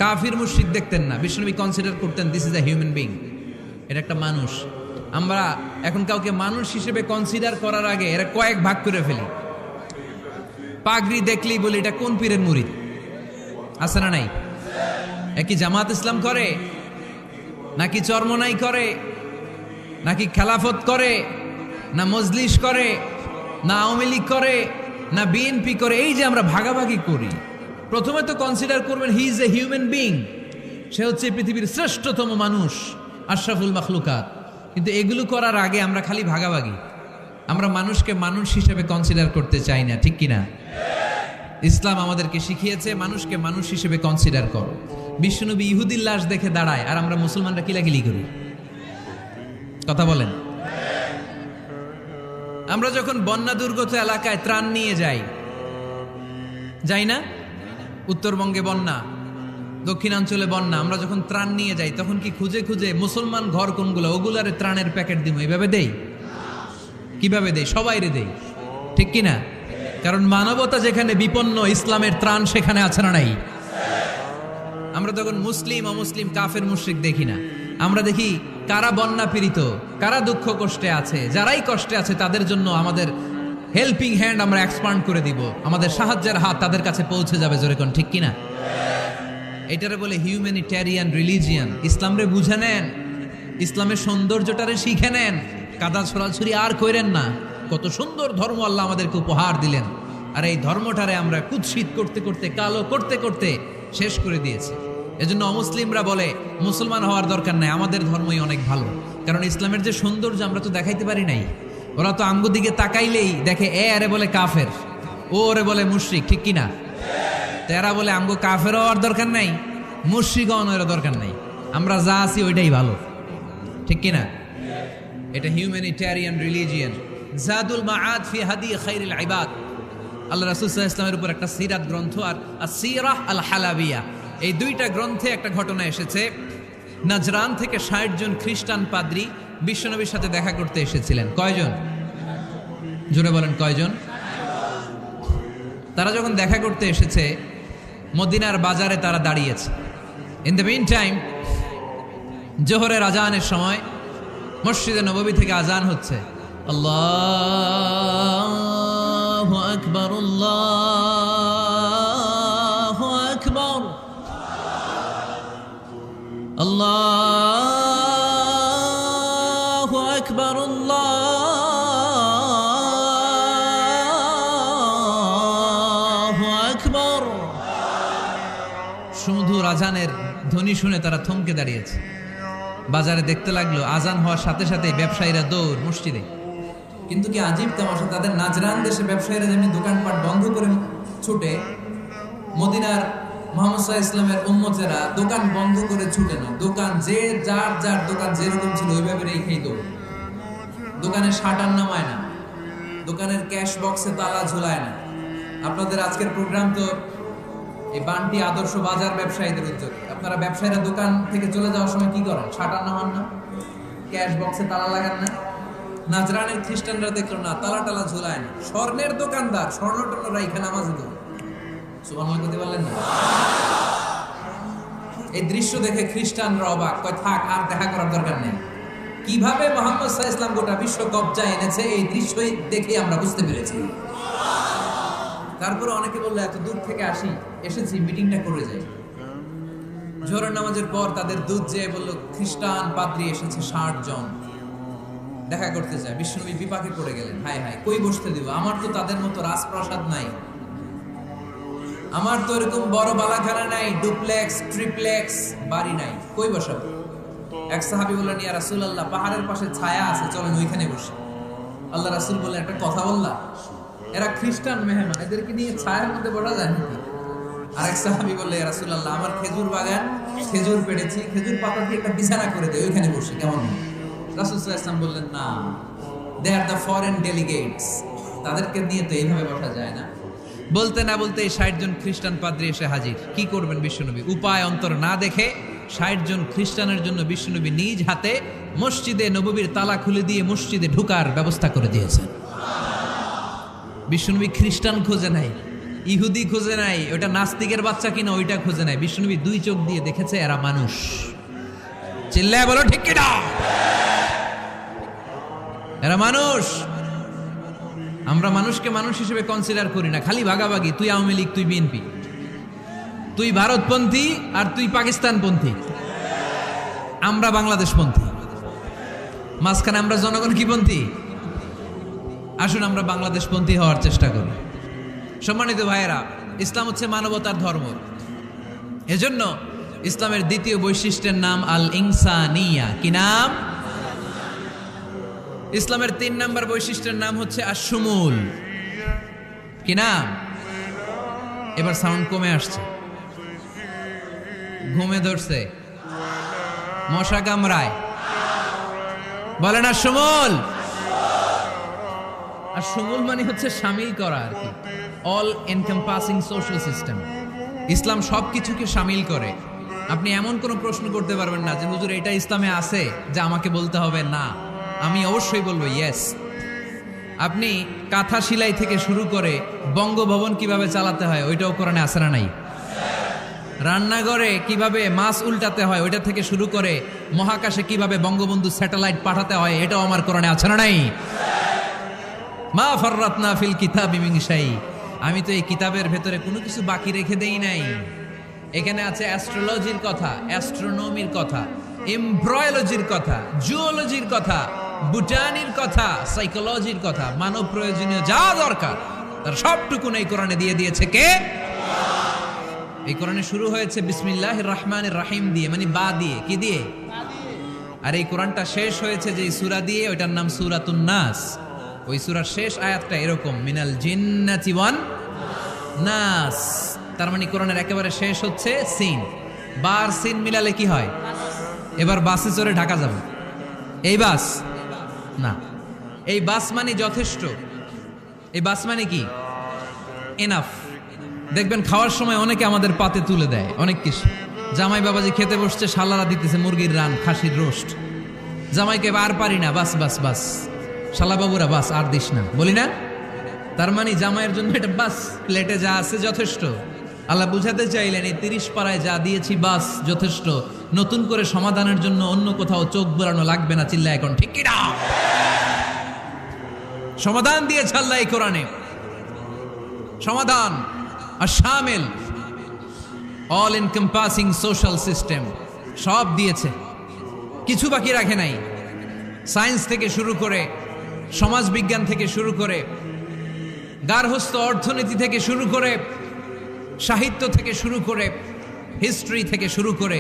কাফির মুশরিক দেখতেন না। বিশ্বনবী কনসিডার করতেন this is a human being, এটা একটা মানুষ। আমরা এখন কাউকে মানুষ হিসেবে কনসিডার করার আগে এরা কয়েক ভাগ করে ফেলি। পাগড়ি দেখলেই বলি এটা কোন পীরের মুরিদ, আছে না নাই? একই জামাত ইসলাম করে, নাকি চরমনাই করে, নাকি খেলাফত করে, না মজলিস করে, না আওয়ামী লীগ করে, না বিএনপি করে। এই যে আমরা ভাগাভাগি করি, প্রথমে তো কনসিডার করবেন he is a human being, সে হচ্ছে পৃথিবীর শ্রেষ্ঠতম মানুষ, আশরাফুল মাখলুকাত। কিন্তু এগুলো করার আগে আমরা খালি ভাগাভাগি, আমরা মানুষকে মানুষ হিসেবে কনসিডার করতে চাই না, ঠিক কিনা? ইসলাম আমাদেরকে শিখিয়েছে মানুষকে মানুষ হিসেবে কনসিডার করো। বিশ্বনবী ইহুদির লাশ দেখে দাঁড়ায়, আর আমরা মুসলমানরা কিলাকিলি করি। কথা বলেন। আমরা যখন বন্যা দুর্গত এলাকায় ত্রাণ নিয়ে যাই না? উত্তরবঙ্গে বন্যা, দক্ষিণাঞ্চলে বন্যা, আমরা যখন ত্রাণ নিয়ে যাই তখন কি খুঁজে খুঁজে মুসলমান ঘর কোনগুলো ওগুলারে ত্রাণের প্যাকেট দিব এইভাবে দেই? কিভাবে দেই? সবাইরে দেই, ঠিক কিনা? কারণ মানবতা যেখানে বিপন্ন, ইসলামের ত্রাণ সেখানে আছে না নাই? আমরা তখন মুসলিম অমুসলিম কাফের মুশরিক দেখি না, আমরা দেখি কারা বন্যা পীড়িত, কারা দুঃখ কষ্টে আছে। যারাই কষ্টে আছে তাদের জন্য আমাদের হেল্পিং হ্যান্ড আমরা এক্সপান্ড করে দিব, আমাদের সাহায্যের হাত তাদের কাছে পৌঁছে যাবে। জোরে কোন ঠিক কিনা? এটারে বলে হিউম্যানিটেরিয়ান রিলিজিয়ান। ইসলামরে বুঝে নেন, ইসলামের সৌন্দর্যটারে শিখে নেন, কাদা ছড়াছড়ি আর কইরেন না। কত সুন্দর ধর্ম আল্লাহ আমাদেরকে উপহার দিলেন, আর এই ধর্মটারে আমরা কুৎসিত করতে করতে, কালো করতে করতে শেষ করে দিয়েছি। এজন্য অমুসলিমরা বলে মুসলমান হওয়ার দরকার নাই, আমাদের ধর্মই অনেক ভালো। কারণ ইসলামের যে সৌন্দর্য আমরা তো দেখাইতে পারি নাই। ওরা তো আমগো দিকে তাকাইলেই দেখে এ আরে বলে কাফের, ও ওরে বলে মুশরিক, ঠিক কিনা? তেরা বলে আমগো কাফের হওয়ার দরকার নাই, মুশরিক হওয়ার দরকার নাই, আমরা যা আছি ওইটাই ভালো, ঠিক কিনা? এটা হিউম্যানিটেরিয়ান রিলিজিয়ান। জাদুল মাআদ ফি হাদি খায়রিল ইবাদ, আল্লাহ রাসূল সাল্লাল্লাহু আলাইহি ওয়াসাল্লামের উপর একটা সিরাত গ্রন্থ আর আসিরাহ আল হালাবিয়া, এই দুইটা গ্রন্থে একটা ঘটনা এসেছে। নাজরান থেকে ৬০ জন খ্রিস্টান পাদ্রী বিশ্বনবীর সাথে দেখা করতে এসেছিলেন। কয়জন? জোরে বলেন কয়জন? তারা যখন দেখা করতে এসেছে মদিনার বাজারে তারা দাঁড়িয়েছে। ইন দ্য মিন টাইম জোহরের আজানের সময় মসজিদে নববী থেকে আজান হচ্ছে। আল্লাহু আকবার, আল্লাহু আকবার, আল্লাহু আকবার, আল্লাহু আকবার। সুমধুর আজানের ধ্বনি শুনে তারা থমকে দাঁড়িয়েছে। বাজারে দেখতে লাগলো আজান হওয়ার সাথে সাথে ব্যবসায়ীরা দৌড় মসজিদে। কিন্তু কি আজীব তামাশা, তাদের নাজরান দেশে ব্যবসায়ীরা যেমনি দোকানপাট বন্ধ করে ছুটে, মদিনার মুহাম্মদ সাল্লাল্লাহু আলাইহি ওয়াসাল্লামের উম্মতেরা দোকান বন্ধ করে ছুটে না। দোকান যে যার যার দোকান যেরকম ছিল ওইভাবে রেখেই দৌড়। দোকানের শাটার নামায় না, দোকানের ক্যাশ বক্সে তালা ঝুলায় না। আপনাদের আজকের প্রোগ্রাম তো এই বান্টি আদর্শ বাজার ব্যবসায়ীদের উদ্যোগ। আপনারা ব্যবসায়ীরা দোকান থেকে চলে যাওয়ার সময় কি করেন? শাটার নামান না, ক্যাশ বক্সে তালা লাগান না। নাজরানের খ্রিস্টানরা দেখলো না, তালা টালা ঝুলায় না। স্বর্ণের দোকানদার স্বর্ণ টর্ণ রাইখা নামাজ দিত। সুবহানাল্লাহ বলতে পারলেন না? এই দৃশ্য দেখে খ্রিস্টানরা অবাক, কয় থাক আর দেখা করার দরকার নেই। কিভাবে মুহাম্মদ সাল্লাল্লাহু আলাইহি ওয়াসাল্লাম গোটা বিশ্ব কবজায় এনেছে এই দৃশ্যই দেখে আমরা বুঝতে পেরেছি। তারপরে অনেকে বললো এত দূর থেকে এসেছি মিটিংটা করে যাই। জোহরের নামাজের পর তাদের দুধ যেয়ে বললো খ্রিস্টান পাদ্রী এসেছে ৬০ জন দেখা করতে যায়। বিশ্বনবী বিপাকে পড়ে গেলেন, হায় হায় কই বসতে দিব, আমার তো তাদের মতো রাজপ্রাসাদ নাই, আমার তো এরকম বড় বালাখানা নাই, ডুপ্লেক্স ট্রিপ্লেক্স বাড়ি নাই, কই বসাবো? এক সাহাবী বললেন, ইয়া রাসূলুল্লাহ পাহাড়ের পাশে ছায়া আছে, চলেন ওইখানে বসি। আল্লাহ রাসূল বললেন, একটা কথা বললা, এরা খ্রিস্টান মেহমান, এদেরকে নিয়ে ছায়ার মধ্যে বসা যায় নাকি? আরেক সাহাবী বললে, ইয়া রাসূলুল্লাহ, আমার খেজুর বাগান, খেজুর পেড়েছি, খেজুর পাতা দিয়ে একটা বিছানা করে দেয়, ওইখানে বসে কেমন হয়? রাসূল সাল্লাল্লাহু আলাইহি ওয়াসাল্লাম বললেন, না, দে আর দ্য ফরেন ডেলিগেটস, তাদেরকে নিয়ে তো এইভাবে বসা যায় না। বলতে না বলতে 60 জন খ্রিস্টান পাদ্রী এসে হাজির। কি করবেন বিশ্বনবী? উপায় অন্তর না দেখে 60 জন খ্রিস্টানের জন্য বিশ্বনবী নিজ হাতে মসজিদে নববীর তালা খুলে দিয়ে মসজিদে ঢোকার ব্যবস্থা করে দিয়েছেন। বিশ্বনবী খ্রিস্টান খোঁজে নাই, ইহুদি খোঁজে নাই, ওটা নাস্তিকের বাচ্চা কিনা ওইটা খোঁজে নাই। বিশ্বনবী 2 চোখ দিয়ে দেখেছে এরা মানুষ। চিল্লায় বলো ঠিক কিনা? এরা মানুষ। আমরা মানুষকে মানুষ হিসেবে কনসিডার করি না, খালি ভাগাভাগি, তুই আওয়ামী লীগ, তুই বিএনপি, তুই ভারতপন্থী আর তুই পাকিস্তানপন্থী, আমরা বাংলাদেশপন্থী, মাঝখানে আমরা জনগণ কি পন্থী? আসুন আমরা বাংলাদেশপন্থী হওয়ার চেষ্টা করি। সম্মানিত ভাইয়েরা, ইসলাম হচ্ছে মানবতার ধর্ম। এজন্য ইসলামের দ্বিতীয় বৈশিষ্ট্যের নাম আল ইনসানিয়া। কি নাম? ইসলামের 3 নম্বর বৈশিষ্ট্যের নাম হচ্ছে আশ-শুমুল। কি নাম? এবার সাউন্ড কমে আসছে, ঘুমে ধরছে, মশা কামড়ায়, বলেন আশ-শুমুল। আশ-শুমুল মানে হচ্ছে শামিল করা আর কি, অল এনকম্পাসিং সোশ্যাল সিস্টেম। ইসলাম সবকিছুকে শামিল করে। আপনি এমন কোনো প্রশ্ন করতে পারবেন না যে হুজুর এটা ইসলামে আছে যে আমাকে বলতে হবে না, আমি অবশ্যই বলবো ইয়েস। আপনি কাঁথা সেলাই থেকে শুরু করে বঙ্গভবন কিভাবে চালাতে হয় ওইটাও কোরআনে আছে না নাই? রান্নাঘরে কিভাবে মাছ উল্টাতে হয় ওইটা থেকে শুরু করে মহাকাশে কিভাবে বঙ্গবন্ধু স্যাটেলাইট পাঠাতে হয় এটাও আমার কোরআনে আছে না নাই? মা ফাররাতনা ফিল কিতাবি মিন শাই। আমি তো এই কিতাবের ভেতরে কোনো কিছু বাকি রেখে দেই নাই। এখানে আছে অ্যাস্ট্রোলজির কথা, অ্যাস্ট্রোনমির কথা, এমব্রয়োলজির কথা, জুওলজির কথা, বুটানির কথা, সাইকোলজির কথা, মানব প্রয়োজনীয় যা দরকার তার সবটুকুন এই কোরআনে দিয়ে দিয়েছে কে? এই কোরআনে শুরু হয়েছে বিসমিল্লাহির রহমানির রহিম দিয়ে, মানে বা দিয়ে। কি দিয়ে? আর এই কোরআনটা শেষ হয়েছে যে সূরা দিয়ে, ওইটার নাম সূরাতুন নাস। ওই সূরার শেষ আয়াতটা এরকম, মিনাল জিন্নাতি ওয়ান নাস। তার মানে কোরআনের একেবারে শেষ হচ্ছে সিন। বার সিন মিলালে কি হয়? এবার বাসে চড়ে ঢাকা যাব, এই বাস না, এই বাস মানে যথেষ্ট, এই বাস মানে কি? এনাফ। দেখবেন খাওয়ার সময় অনেকে আমাদের পাতে তুলে দেয় অনেক কিছু। জামাই বাবাজি খেতে বসছে, শালারা দিতেছে মুরগির রান, খাসির রোস্ট। জামাইকে আর পারি না, বাস বাস বাস, শালা বাবুরা বাস আর দিস না, বলি না? তার মানে জামাইয়ের জন্য এটা বাস, প্লেটে যা আছে যথেষ্ট। আল্লাহ বুঝাতে চাইলেন এই 30 পাড়ায় যা দিয়েছি বাস যথেষ্ট, নতুন করে সমাধানের জন্য অন্য কোথাও চোখ বোলানো লাগবে না। চিল্লা এখন ঠিক কিনা? সমাধান দিয়েছে আল্লাহ এই কোরআনে, সমাধান আর শামিল, অল এনকম্পাসিং সোশ্যাল সিস্টেম সব দিয়েছে, কিছু বাকি রাখে নাই। সায়েন্স থেকে শুরু করে, সমাজ বিজ্ঞান থেকে শুরু করে, গার্হস্থ্য অর্থনীতি থেকে শুরু করে, সাহিত্য থেকে শুরু করে, হিস্ট্রি থেকে শুরু করে,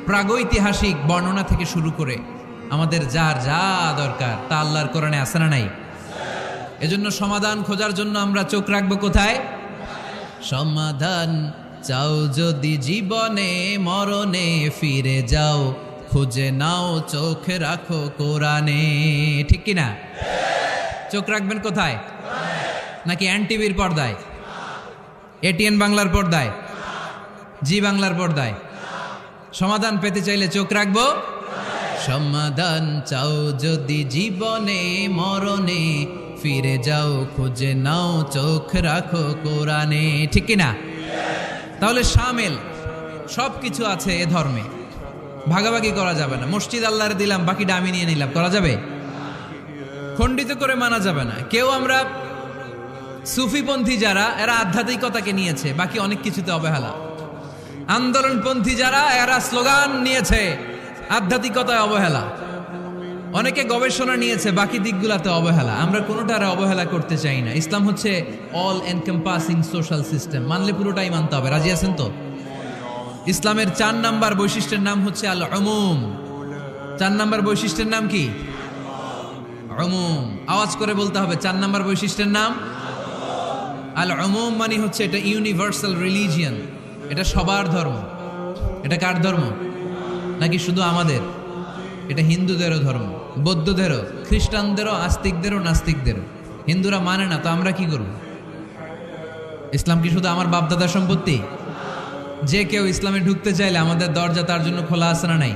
প্রাগৈতিহাসিক বর্ণনা থেকে শুরু করে আমাদের যার যা দরকার তা আল্লাহর কোরআনে আছে না নাই? এজন্য সমাধান খোঁজার জন্য আমরা চোখ রাখবো কোথায়? সমাধান চাও যদি জীবনে মরণে ফিরে যাও, খুঁজে নাও চোখ রাখো কোরআনে। ঠিক কিনা? চোখ রাখবেন কোথায়? নাকি এনটিভির পর্দায়, এটিএন বাংলার পর্দায়, জি বাংলার পর্দায়? সমাধান পেতে চাইলে চোখ রাখবো। সমাধান চাও যদি জীবনে মরণে ফিরে যাও, খুঁজে নাও চোখ রাখো কোরআনে। ঠিক কিনা? তাহলে শামিল সব কিছু আছে এ ধর্মে, ভাগাভাগি করা যাবে না। মসজিদ আল্লাহরে দিলাম, বাকিটা আমি নিয়ে নিলাম, করা যাবে? খণ্ডিত করে মানা যাবে না। কেউ আমরা সুফিপন্থী যারা, এরা আধ্যাত্মিকতাকে নিয়েছে, বাকি অনেক কিছুতে অবহেলা। আন্দোলনপন্থী যারা, এরা স্লোগান নিয়েছে, আধ্যাত্মিকতায় অবহেলা। অনেকে গবেষণা নিয়েছে, বাকি দিকগুলাতে অবহেলা। আমরা কোনোটারে অবহেলা করতে চাই না। ইসলাম হচ্ছে অল এনকম্পাসিং সোশ্যাল সিস্টেম, মানলে পুরোটাই মানতে হবে। রাজি আছেন তো? ইসলামের 4 নাম্বার বৈশিষ্ট্যের নাম হচ্ছে আল উমুম। 4 নাম্বার বৈশিষ্ট্যের নাম কি? উমুম। আওয়াজ করে বলতে হবে, 4 নাম্বার বৈশিষ্ট্যের নাম আল উমুম। মানে হচ্ছে এটা ইউনিভার্সাল রিলিজিয়ন, এটা সবার ধর্ম। এটা কার ধর্ম? নাকি শুধু আমাদের? এটা হিন্দুদেরও ধর্ম, বৌদ্ধদেরও, খ্রিস্টানদেরও, আস্তিকদেরও, নাস্তিকদেরও। হিন্দুরা মানে না তো আমরা কি করব? ইসলাম কি শুধু আমার বাপদাদার সম্পত্তি? যে কেউ ইসলামে ঢুকতে চাইলে আমাদের দরজা তার জন্য খোলা আছে না নাই?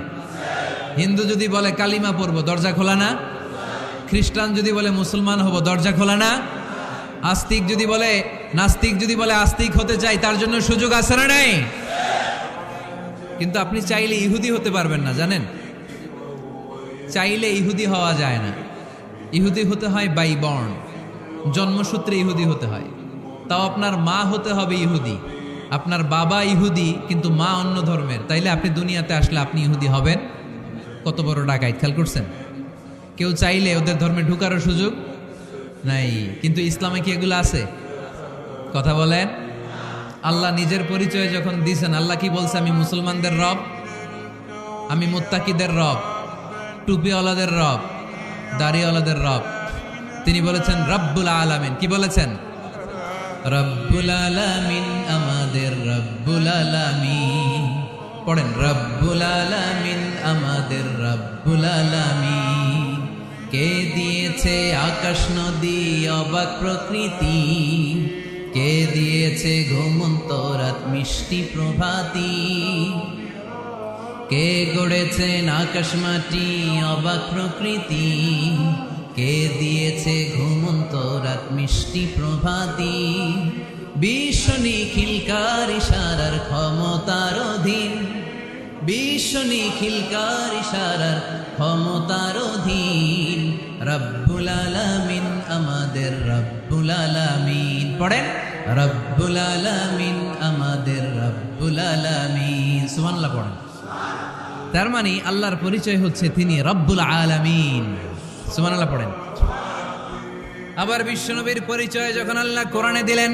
হিন্দু যদি বলে কালিমা পড়বো, দরজা খোলা না? খ্রিস্টান যদি বলে মুসলমান হব, দরজা খোলা না? আস্তিক যদি বলে, নাস্তিক যদি বলে আস্তিক হতে চাই, তার জন্য সুযোগ আছে না নাই? কিন্তু আপনি চাইলে ইহুদি হতে পারবেন না, জানেন? চাইলে ইহুদি হওয়া যায় না। ইহুদি হতে হয় বাই বর্ন, জন্মসূত্রে ইহুদি হতে হয়। তাও আপনার মা হতে হবে ইহুদি, আপনার বাবা ইহুদি কিন্তু মা অন্য ধর্মের, তাইলে আপনি দুনিয়াতে আসলে আপনি ইহুদি হবেন? কত বড় ডাকাইত, খেয়াল করছেন? কেউ চাইলে ওদের ধর্মে ঢুকারও সুযোগ নাই। কিন্তু ইসলামে কি এগুলো আছে? কথা বলেন। আল্লাহ নিজের পরিচয় যখন দিয়েছেন, আল্লাহ কি বলছে? আমি মুসলমানদের রব, আমি মুত্তাকিদের রব, টুপিওয়ালাদের রব, দাড়িওয়ালাদের রব। তিনি বলেছেন রব্বুল আলামিন। কি বলেছেন? রব্বুল আলামিন, আমাদের রব্বুল আলামিন। পড়েন, রব্বুল আলামিন, আমাদের রব্বুল আলামিন। কে দিয়েছে আকাশ নদী অবাক প্রকৃতি, কে দিয়েছে ঘুমন্ত রাত মিষ্টি প্রভাতী, কে গড়েছেন আকাশ মাটি অবাক প্রকৃতি, কে দিয়েছে ঘুমন্ত রাত মিষ্টি প্রভাতী। বিশ্ব নিখিলকার ইশারার ক্ষমতার অধীন, বিশ্ব নিখিলকার ইশারার ক্ষমতার অধীন। রব্বুল আলামিন, আমাদের রব্বুল আলামিন। পড়েন, রব্বুল আলামিন, আমাদের রব্বুল আলামিন। সুবহানাল্লাহ পড়েন। তার মানে আল্লাহর পরিচয় হচ্ছে তিনি রব্বুল আলামিন। সুবহানাল্লাহ পড়েন। আবার বিশ্বনবীর পরিচয় যখন আল্লাহ কোরআনে দিলেন,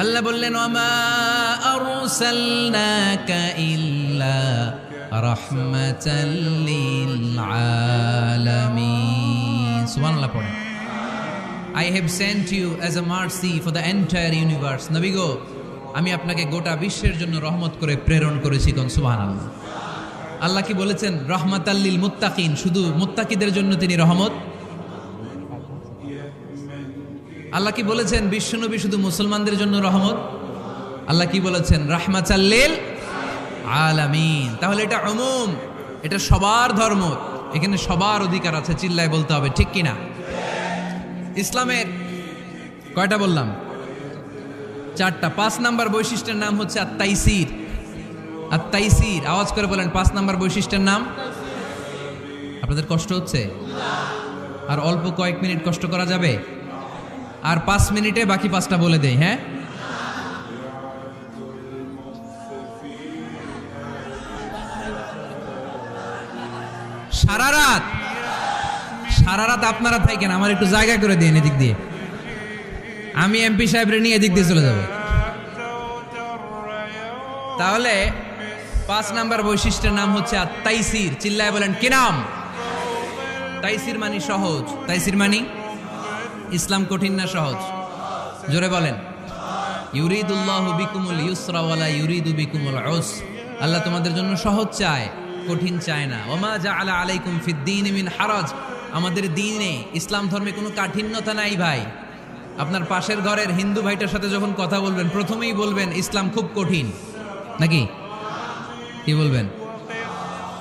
আল্লাহ বললেন ওয়ামা আরসালনাকা ইল্লা রাহমাতাল লিল আলামিন। সুবহানাল্লাহ পড়েন। I have sent you as a mercy for the entire universe. নবী গো, আমি আপনাকে গোটা বিশ্বের জন্য রহমত করে প্রেরণ করেছি। কোন সুবহানাল্লাহ। আল্লাহ কি বলেছেন? রহমাতাল লিল মুত্তাকিন, শুধু মুত্তাকিদের জন্য তিনি রহমত। আল্লাহ কি বলেছেন বিশ্বনবী শুধু মুসলমানদের জন্য রহমত? আল্লাহ কি বলেছেন? রাহমাতাল লিল আলামিন। তাহলে এটা উমুম, এটা সবার ধর্ম, এখানে সবার অধিকার আছে। চিল্লায় বলতে হবে, ঠিক কিনা? ইসলামের কয়টা বললাম? 4টা। 5 নাম্বার বৈশিষ্ট্যের নাম হচ্ছে আত-তাইসির। আত-তাইসির, আওয়াজ করে বলেন 5 নাম্বার বৈশিষ্ট্যের নাম। আপনাদের কষ্ট হচ্ছে? আর অল্প কয়েক মিনিট কষ্ট করা যাবে? আর 5 মিনিটে বাকি 5টা বলে দেই। হ্যাঁ, সারা রাত আপনারা থাকেন, আমার একটু জায়গা করে দিন এদিক দিয়ে। আমি এমপি সাহেবরে নিয়ে এদিক দিয়ে চলে যাব। তাহলে 5 নাম্বার বৈশিষ্ট্যের নাম হচ্ছে আত-তাইসির। চিল্লায় বলেন কি নাম? তাইসির মানে সহজ। তাইসির মানে ইসলাম কঠিন না সহজ? জোরে বলেন। ইউরিদুল্লাহু বিকুমুল ইউসরা ওয়ালা ইউরিদু বিকুমুল উসর। আল্লাহ তোমাদের জন্য সহজ চায়, কঠিন চায় না। ওমা জাআলা আলাইকুম ফিদ-দীনি মিন হারাজ। আমাদের দ্বীনে, ইসলাম ধর্মে কোনো কাঠিন্যতা নাই ভাই। আপনার পাশের ঘরের হিন্দু ভাইটার সাথে যখন কথা বলবেন, প্রথমেই বলবেন ইসলাম খুব কঠিন, নাকি? কি বলবেন?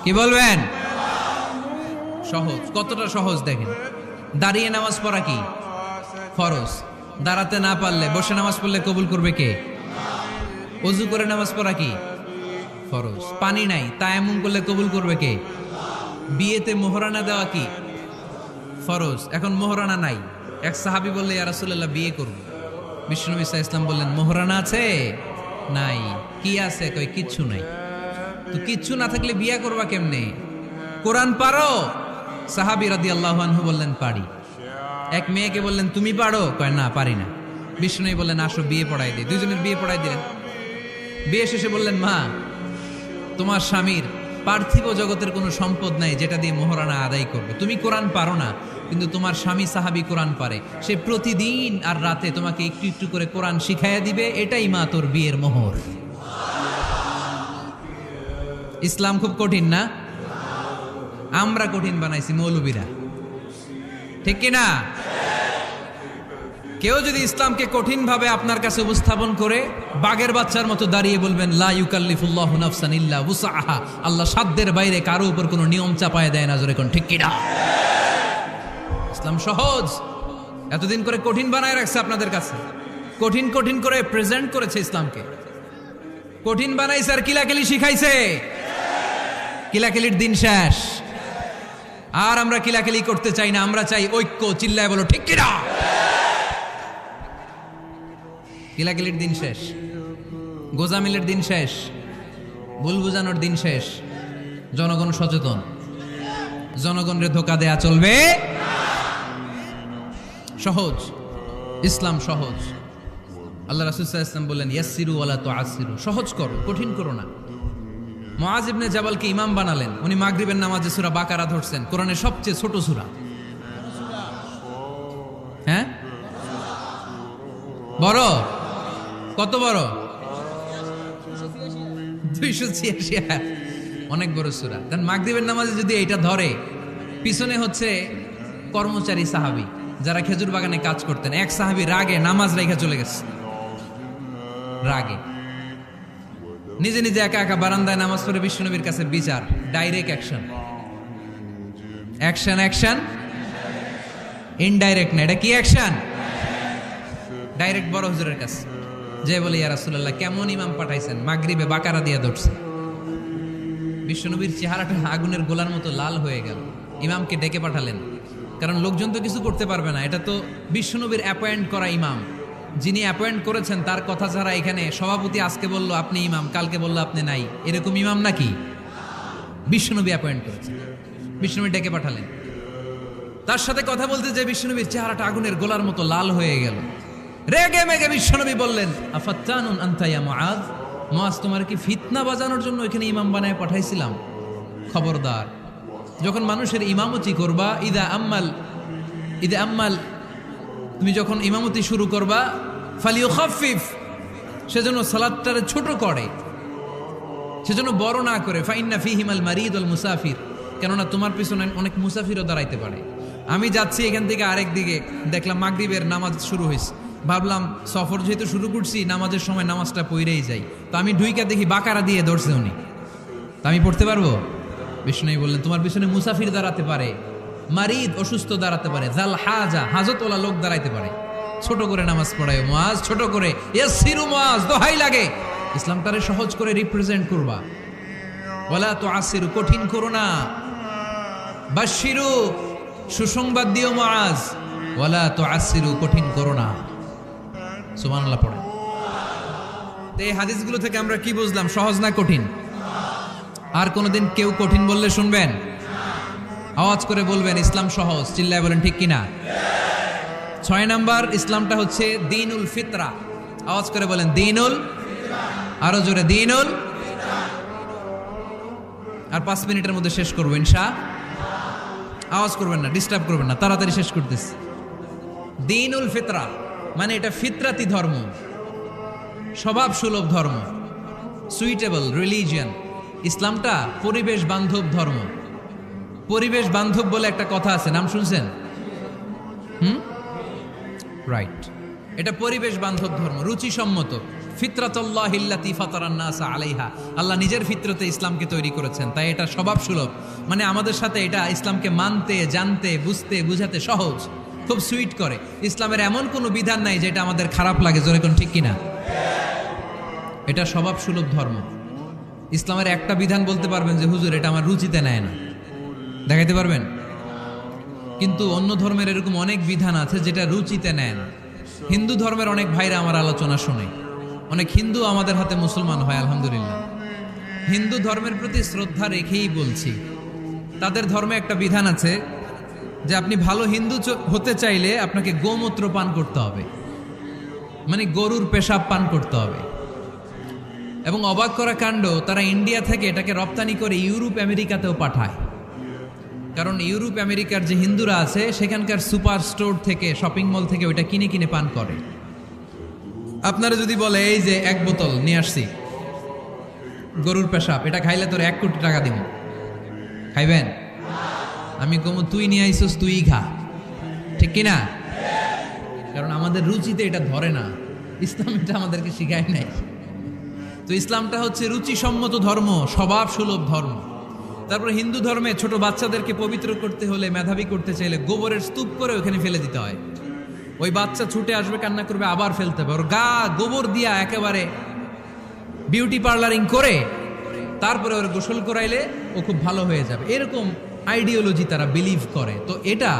কি বলবেন? সহজ। কতটা সহজ দেখেন। দাঁড়িয়ে নামাজ পড়া কি ফরজ? দাঁড়াতে না পারলে বসে নামাজ পড়লে কবুল করবে কে? ওযু করে নামাজ পড়া কি ফরজ? পানি নাই, তায়াম্মুম করলে কবুল করবে কে? বিয়েতে মোহরানা দেওয়া কি ফরজ? এখন মোহরানা নাই। এক সাহাবী বললে ইয়া রাসূলুল্লাহ বিয়ে করব। বিশ্বনবী সাল্লাল্লাহু আলাইহি ওয়াসাল্লাম বললেন মোহরানা আছে? নাই। কি আছে? কই কিচ্ছু নাই। তো কিচ্ছু না থাকলে বিয়ে করবা কেমনে? কোরআন পারো? সাহাবী রাদিয়াল্লাহু আনহু বললেন পারি। এক মেয়েকে বললেন তুমি পারো? কয় না, পারি না। বিশ্বনবী বললেন আসো বিয়ে পড়াই দিই। দুইজনের বিয়ে পড়াই দিলেন। বিয়ে শেষে বললেন মা, তোমার স্বামীর পার্থিব জগতের কোনো সম্পদ নাই যেটা দিয়ে মোহরানা আদায় করবে। তুমি কোরআন পারো না, কিন্তু তোমার স্বামী সাহাবী কোরআন পারে। সে প্রতিদিন আর রাতে তোমাকে একটু একটু করে কোরআন শিখাইয়া দিবে। এটাই মা তোর বিয়ের মোহর। ইসলাম খুব কঠিন না? আমরা কঠিন বানাইছি মৌলবীরা, ঠিক কিনা? কেউ যদি ইসলামকে কঠিন ভাবে আপনার কাছে উপস্থাপন করে বাঘের বাচ্চার মতো দাঁড়িয়ে বলবেন লা ইউকাল্লিফুল্লাহু নাফসান ইল্লা উসআহা, আল্লাহ সাধ্যের বাইরে কারো উপর কোনো নিয়ম চাপায় দেয় না, জোরে কোন ঠিক কিনা? ইসলাম সহজ, এতদিন করে কঠিন বানায় রাখছে আপনাদের কাছে, কঠিন কঠিন করে প্রেজেন্ট করেছে ইসলামকে, কঠিন বানাইছে আর কিলাকিলি শিখাইছে। কিলাকিলির দিন শেষ, আর আমরা কিলাকিলি করতে চাই না, আমরা চাই ঐক্য। চিল্লায় বলো ঠিক কিনা? কিলাকিলির দিন শেষ, গোজামিলের দিন শেষ, ভুল বুঝানোর দিন শেষ। জনগণ সচেতন, জনগণরে ধোকা দেয়া চলবে। সহজ, ইসলাম সহজ। আল্লাহ রাসূল সাল্লাল্লাহু আলাইহি ওয়াসাল্লাম বললেন ইয়াসসিরু ওয়ালা তুআসসিরু, সহজ করো, কঠিন করো না। মুআয ইবনে জাবালকে ইমাম বানালেন, উনি মাগরিবের নামাজে সূরা বাকারা ধরছেন, কোরআনের সবচেয়ে ছোট সূরা। হ্যাঁ, বড়? কত বড়? 286, অনেক বড় সূরা। কারণ মাগরিবের নামাজে যদি এটা ধরে, পিছনে হচ্ছে কর্মচারী সাহাবী যারা খেজুর বাগানে কাজ করতেন, এক সাহাবী রাগে নামাজ রেখে চলে গেছে, রাগে নিজে নিজে একা একা বারান্দায় নামাজ পড়ে বিশ্বনবীর কাছে বিচার, direct action. Action action, indirect না, এটা কি অ্যাকশন? ডাইরেক্ট বড় হুজুরের কাছে যে বলে ইয়া রাসূলুল্লাহ কেমন ইমাম পাঠাইছেন, মাগরিবে বাকারা দিয়ে ধরছে। বিশ্বনবীর চেহারাটা আগুনের গোলার মতো লাল হয়ে গেল। ইমামকে ডেকে পাঠালেন, কারণ লোকজন তো কিছু করতে পারবে না, এটা তো বিশ্বনবীর অ্যাপয়েন্ট করা ইমাম। যিনি অ্যাপয়েন্ট করেছেন তার কথা ছাড়া এখানে সভাপতি আজকে বললো আপনি ইমাম, কালকে বললো আপনি নাই, এরকম ইমাম নাকি? বিশ্বনবী অ্যাপয়েন্ট করেছেন। বিশ্বনবী ডেকে পাঠালেন, তার সাথে কথা বলতে যে বিশ্বনবীর চেহারাটা আগুনের গোলার মতো লাল হয়ে গেল। রেগে মেগে বিশ্বনবী বললেন আফাত্তানুন আনতা ইয়া মুআয, মুআয তোমার কি ফিতনা বাজানোর জন্য এখানে ইমাম বানায় পাঠাইছিলাম? খবরদার, যখন মানুষের ইমামতি করবা, ইদা আম্মাল তুমি যখন ইমামতি শুরু করবা, ফালিউখাফফিফ, সেজন্য সালাতটারে ছোট করে, সেজন্য বড় না করে। ফাইন্না ফীহিমাল মারিদ ওয়াল মুসাফির, কেননা তোমার পিছনে অনেক মুসাফিরও দাঁড়াইতে পারে। আমি যাচ্ছি এখান থেকে আরেক দিকে, দেখলাম মাগরিবের নামাজ শুরু হয়েছে, ভাবলাম সফর যেহেতু শুরু করছি নামাজের সময় নামাজটা পড়েই যাই, তো আমি ঢুইকা দেখি বাকারা দিয়ে ধরছে উনি, তা আমি পড়তে পারবো? বিষ্ণু বললেন তোমার পিছনে মুসাফির দাঁড়াতে পারে, মারিদ অসুস্থ দাঁড়াতে পারে, জাল হাজা হাজতওয়ালা লোক দাঁড়াইতে পারে। ছোট করে নামাজ পড়ায় মুআয, ছোট করে। ইয়াসসিরু মুআয, দোহাই লাগে, ইসলামটারে সহজ করে রিপ্রেজেন্ট করবা। ওয়ালা তুআসসিরু, কঠিন করো না। বাশশিরু, সুসংবাদ দিও মুআয, ওয়ালা তুআসসিরু, কঠিন করো না। সুবহানাল্লাহ পড়ে। তো এই হাদিসগুলো থেকে আমরা কি বুঝলাম? সহজ না কঠিন? আর কোনোদিন কেউ কঠিন বললে শুনবেন? আওয়াজ করে বলবেন ইসলাম সহজ। চিল্লায় বলেন ঠিক কিনা? 6 নাম্বার, ইসলামটা হচ্ছে দ্বীনুল ফিতরা। আওয়াজ করে বলেন দ্বীনুল, আরো জোরে দ্বীনুল। আর 5 মিনিটের মধ্যে শেষ করবো ইনশাআল্লাহ। আওয়াজ করবেন না, ডিস্টার্ব করবেন না, তাড়াতাড়ি শেষ করতেছি। দ্বীনুল ফিতরা মানে এটা ফিতরাতি ধর্ম, স্বভাব সুলভ ধর্ম, সুইটেবল রিলিজিয়ান। ইসলামটা পরিবেশ বান্ধব ধর্ম। পরিবেশ বান্ধব বলে একটা কথা আছে, নাম শুনছেন? রাইট, এটা পরিবেশ বান্ধব ধর্ম, রুচিসম্মত। ফিতরাতুল্লাহিল্লাতী ফাতারান নাসা আলাইহা, আল্লাহ নিজের ফিতরতে ইসলামকে তৈরি করেছেন, তাই এটা স্বভাব সুলভ। মানে আমাদের সাথে এটা ইসলামকে মানতে, জানতে, বুঝতে, বুঝাতে সহজ, খুব সুইট করে। ইসলামের এমন কোনো বিধান নাই যেটা আমাদের খারাপ লাগে, জোরে কোন ঠিক কিনা? এটা স্বভাব সুলভ ধর্ম। ইসলামের একটা বিধান বলতে পারবেন যে হুজুর এটা আমার রুচিতে নেয় না, দেখাইতে পারবেন? কিন্তু অন্য ধর্মের এরকম অনেক বিধান আছে যেটা রুচিতে নেয় না। হিন্দু ধর্মের অনেক ভাইরা আমার আলোচনা শুনে, অনেক হিন্দু আমাদের হাতে মুসলমান হয় আলহামদুলিল্লাহ। হিন্দু ধর্মের প্রতি শ্রদ্ধা রেখেই বলছি, তাদের ধর্মে একটা বিধান আছে যে আপনি ভালো হিন্দু হতে চাইলে আপনাকে গোমূত্র পান করতে হবে, মানে গরুর পেশাব পান করতে হবে। এবং অবাক করা কাণ্ড, তারা ইন্ডিয়া থেকে এটাকে রপ্তানি করে ইউরোপ আমেরিকাতেও পাঠায়। কারণ ইউরোপ আমেরিকার যে হিন্দুরা আছে সেখানকার সুপার স্টোর থেকে, শপিং মল থেকে ওইটা কিনে কিনে পান করে। আপনারা যদি বলে এই যে 1 বোতল নিয়ে আসছি, গরুর পেশাব, এটা খাইলে তোর 1 কোটি টাকা দিব, খাইবেন? আমি কমু তুই নিয়ে আইসোস, তুই খা, ঠিক কিনা? কারণ আমাদের রুচিতে এটা ধরে না, ইসলাম এটা আমাদেরকে শিখায় নাই। তো ইসলামটা হচ্ছে রুচিসম্মত ধর্ম, স্বভাব সুলভ ধর্ম। তারপরে হিন্দু ধর্মে ছোট বাচ্চাদেরকে পবিত্র করতে হলে, মেধাবী করতে চাইলে গোবরের স্তূপ করে ওখানে ফেলে দিতে হয়। ওই বাচ্চা ছুটে আসবে, কান্না করবে, আবার ফেলতে হবে। ওর গা গোবর দিয়া একেবারে বিউটি পার্লারিং করে তারপরে ওর গোসল করাইলে ও খুব ভালো হয়ে যাবে, এরকম আইডিওলজি তারা বিলিভ করে। তো এটা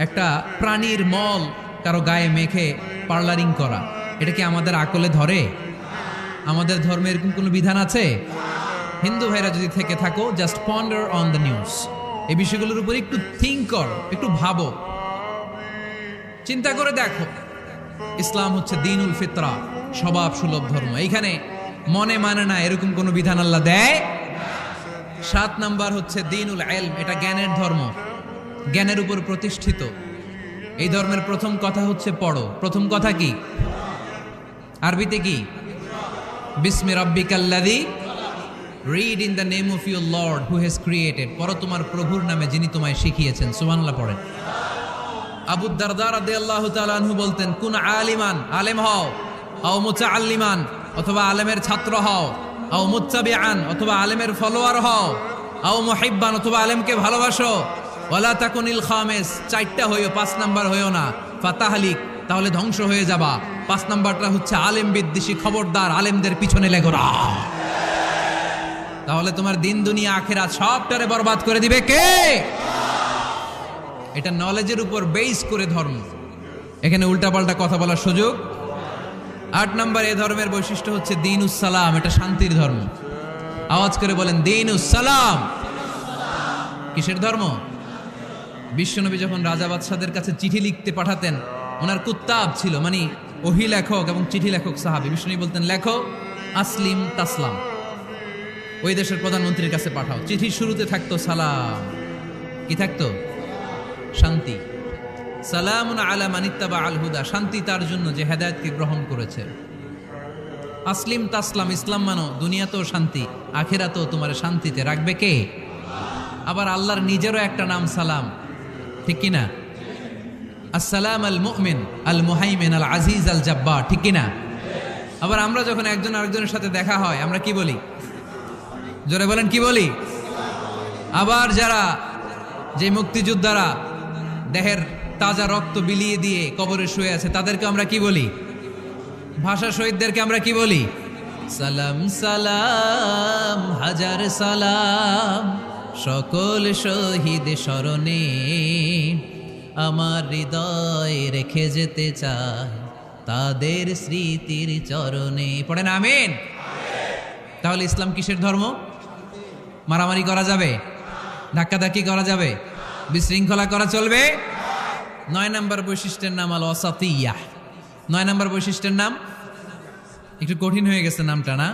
একটা প্রাণীর মল কারো গায়ে মেখে পার্লারিং করা, এটা কি আমাদের আকলে ধরে? আমাদের ধর্মে এরকম কোনো বিধান আছে? হিন্দু ভাইরা যদি থেকে থাকো, just ponder on the news, এই বিষয়গুলোর উপর একটু থিঙ্ক করো, একটু ভাবো, চিন্তা করে দেখো। ইসলাম হচ্ছে দ্বীনুল ফিতরা, স্বভাব সুলভ ধর্ম। এইখানে মনে মানে না এরকম কোনো বিধান আল্লাহ দেয়। 7 নাম্বার হচ্ছে দ্বীনুল ইলম, এটা জ্ঞানের ধর্ম, জ্ঞানের উপর প্রতিষ্ঠিত। এই ধর্মের প্রথম কথা হচ্ছে পড়ো। প্রথম কথা কি? আরবিতে কি? বিসমি রাব্বিকাল্লাযী, read in the name of your lord who has created. পড়ো তোমার প্রভুর নামে যিনি তোমায় শিখিয়েছেন। সুবহানাল্লাহ পড়েন। আবু দারদা রাদিয়াল্লাহু তাআলা আনহু বলতেন, কুন আলিমান, আলেম হও, আও মুতাআল্লিমান, অথবা আলেমের ছাত্র হও, আও মুত্তাবিআন, অথবা আলেমের ফলোয়ার হও, আও মুহিব্বান, অথবা আলেমকে ভালোবাসো, ওয়ালা তাকুনিল খামিস, 4টা হইও, 5 নাম্বার হইও না, ফাতাহলিক, তাহলে ধ্বংস হয়ে যাবা। 5 নাম্বারটা হচ্ছে আলেম বিদ্বেষী, খবরদার আলেমদের পিছনে লেগো না, তাহলে তোমার দিন দুনিয়া আখিরাত সবটারে বরবাদ করে দিবে কে? এটা নলেজের উপর বেস করে ধর্ম, এখানে উল্টাপাল্টা কথা বলার সুযোগ। 8 নাম্বার এ ধর্মের বৈশিষ্ট্য হচ্ছে দ্বীনুস সালাম, এটা শান্তির ধর্ম। আওয়াজ করে বলেন দ্বীনুস সালাম। কিসের ধর্ম? বিশ্বনবী যখন রাজা বাদশাদের কাছে চিঠি লিখতে পাঠাতেন, ওনার কুত্তাব ছিল, মানে ওহী লেখক এবং চিঠি লেখক সাহাবী। বিশ্বনবী বলতেন, লেখো আসলিম তাসলাম, ওই দেশের প্রধানমন্ত্রীর কাছে পাঠাও। চিঠির শুরুতে থাকতো সালাম, কি থাকতো? শান্তি। সালামুন আলা মান ইত্তাবা আল হুদা, শান্তি তার জন্য যে হেদায়েতকে গ্রহণ করেছে। আসলিম তাসলাম, ইসলাম মানো, দুনিয়াতেও শান্তি, আখিরাতেও তোমার শান্তিতে রাখবে কে? আবার আল্লাহর নিজেরও একটা নাম সালাম, ঠিক কিনা? আসসালাম আল মুমিন আল মুহাইমিন আল আজিজ আল জাব্বার, ঠিক কিনা? আবার আমরা যখন একজন আরেকজনের সাথে দেখা হয়, আমরা কি বলি? জোরে বলেন, কি বলি? আবার যারা, যে মুক্তিযোদ্ধারা দেহের তাজা রক্ত বিলিয়ে দিয়ে কবরে শুয়ে আছে, তাদেরকে আমরা কি বলি? ভাষা শহীদদেরকে আমরা কি বলি? সালাম সালাম হাজার সালাম, সকল শহীদ স্মরণে আমার হৃদয় রেখে যেতে চাই তাদের স্মৃতির চরণে। পড়েন আমিন। তাহলে ইসলাম কিসের ধর্ম? মারামারি করা যাবে? ধাক্কাধাক্কি করা যাবে? বিশৃঙ্খলা করা চলবে? 9 নাম্বার বৈশিষ্ট্যের নাম আল ওয়াসাতিয়্যাহ। 9 নাম্বার বৈশিষ্ট্যের নাম, একটু কঠিন হয়ে গেছে নামটা না?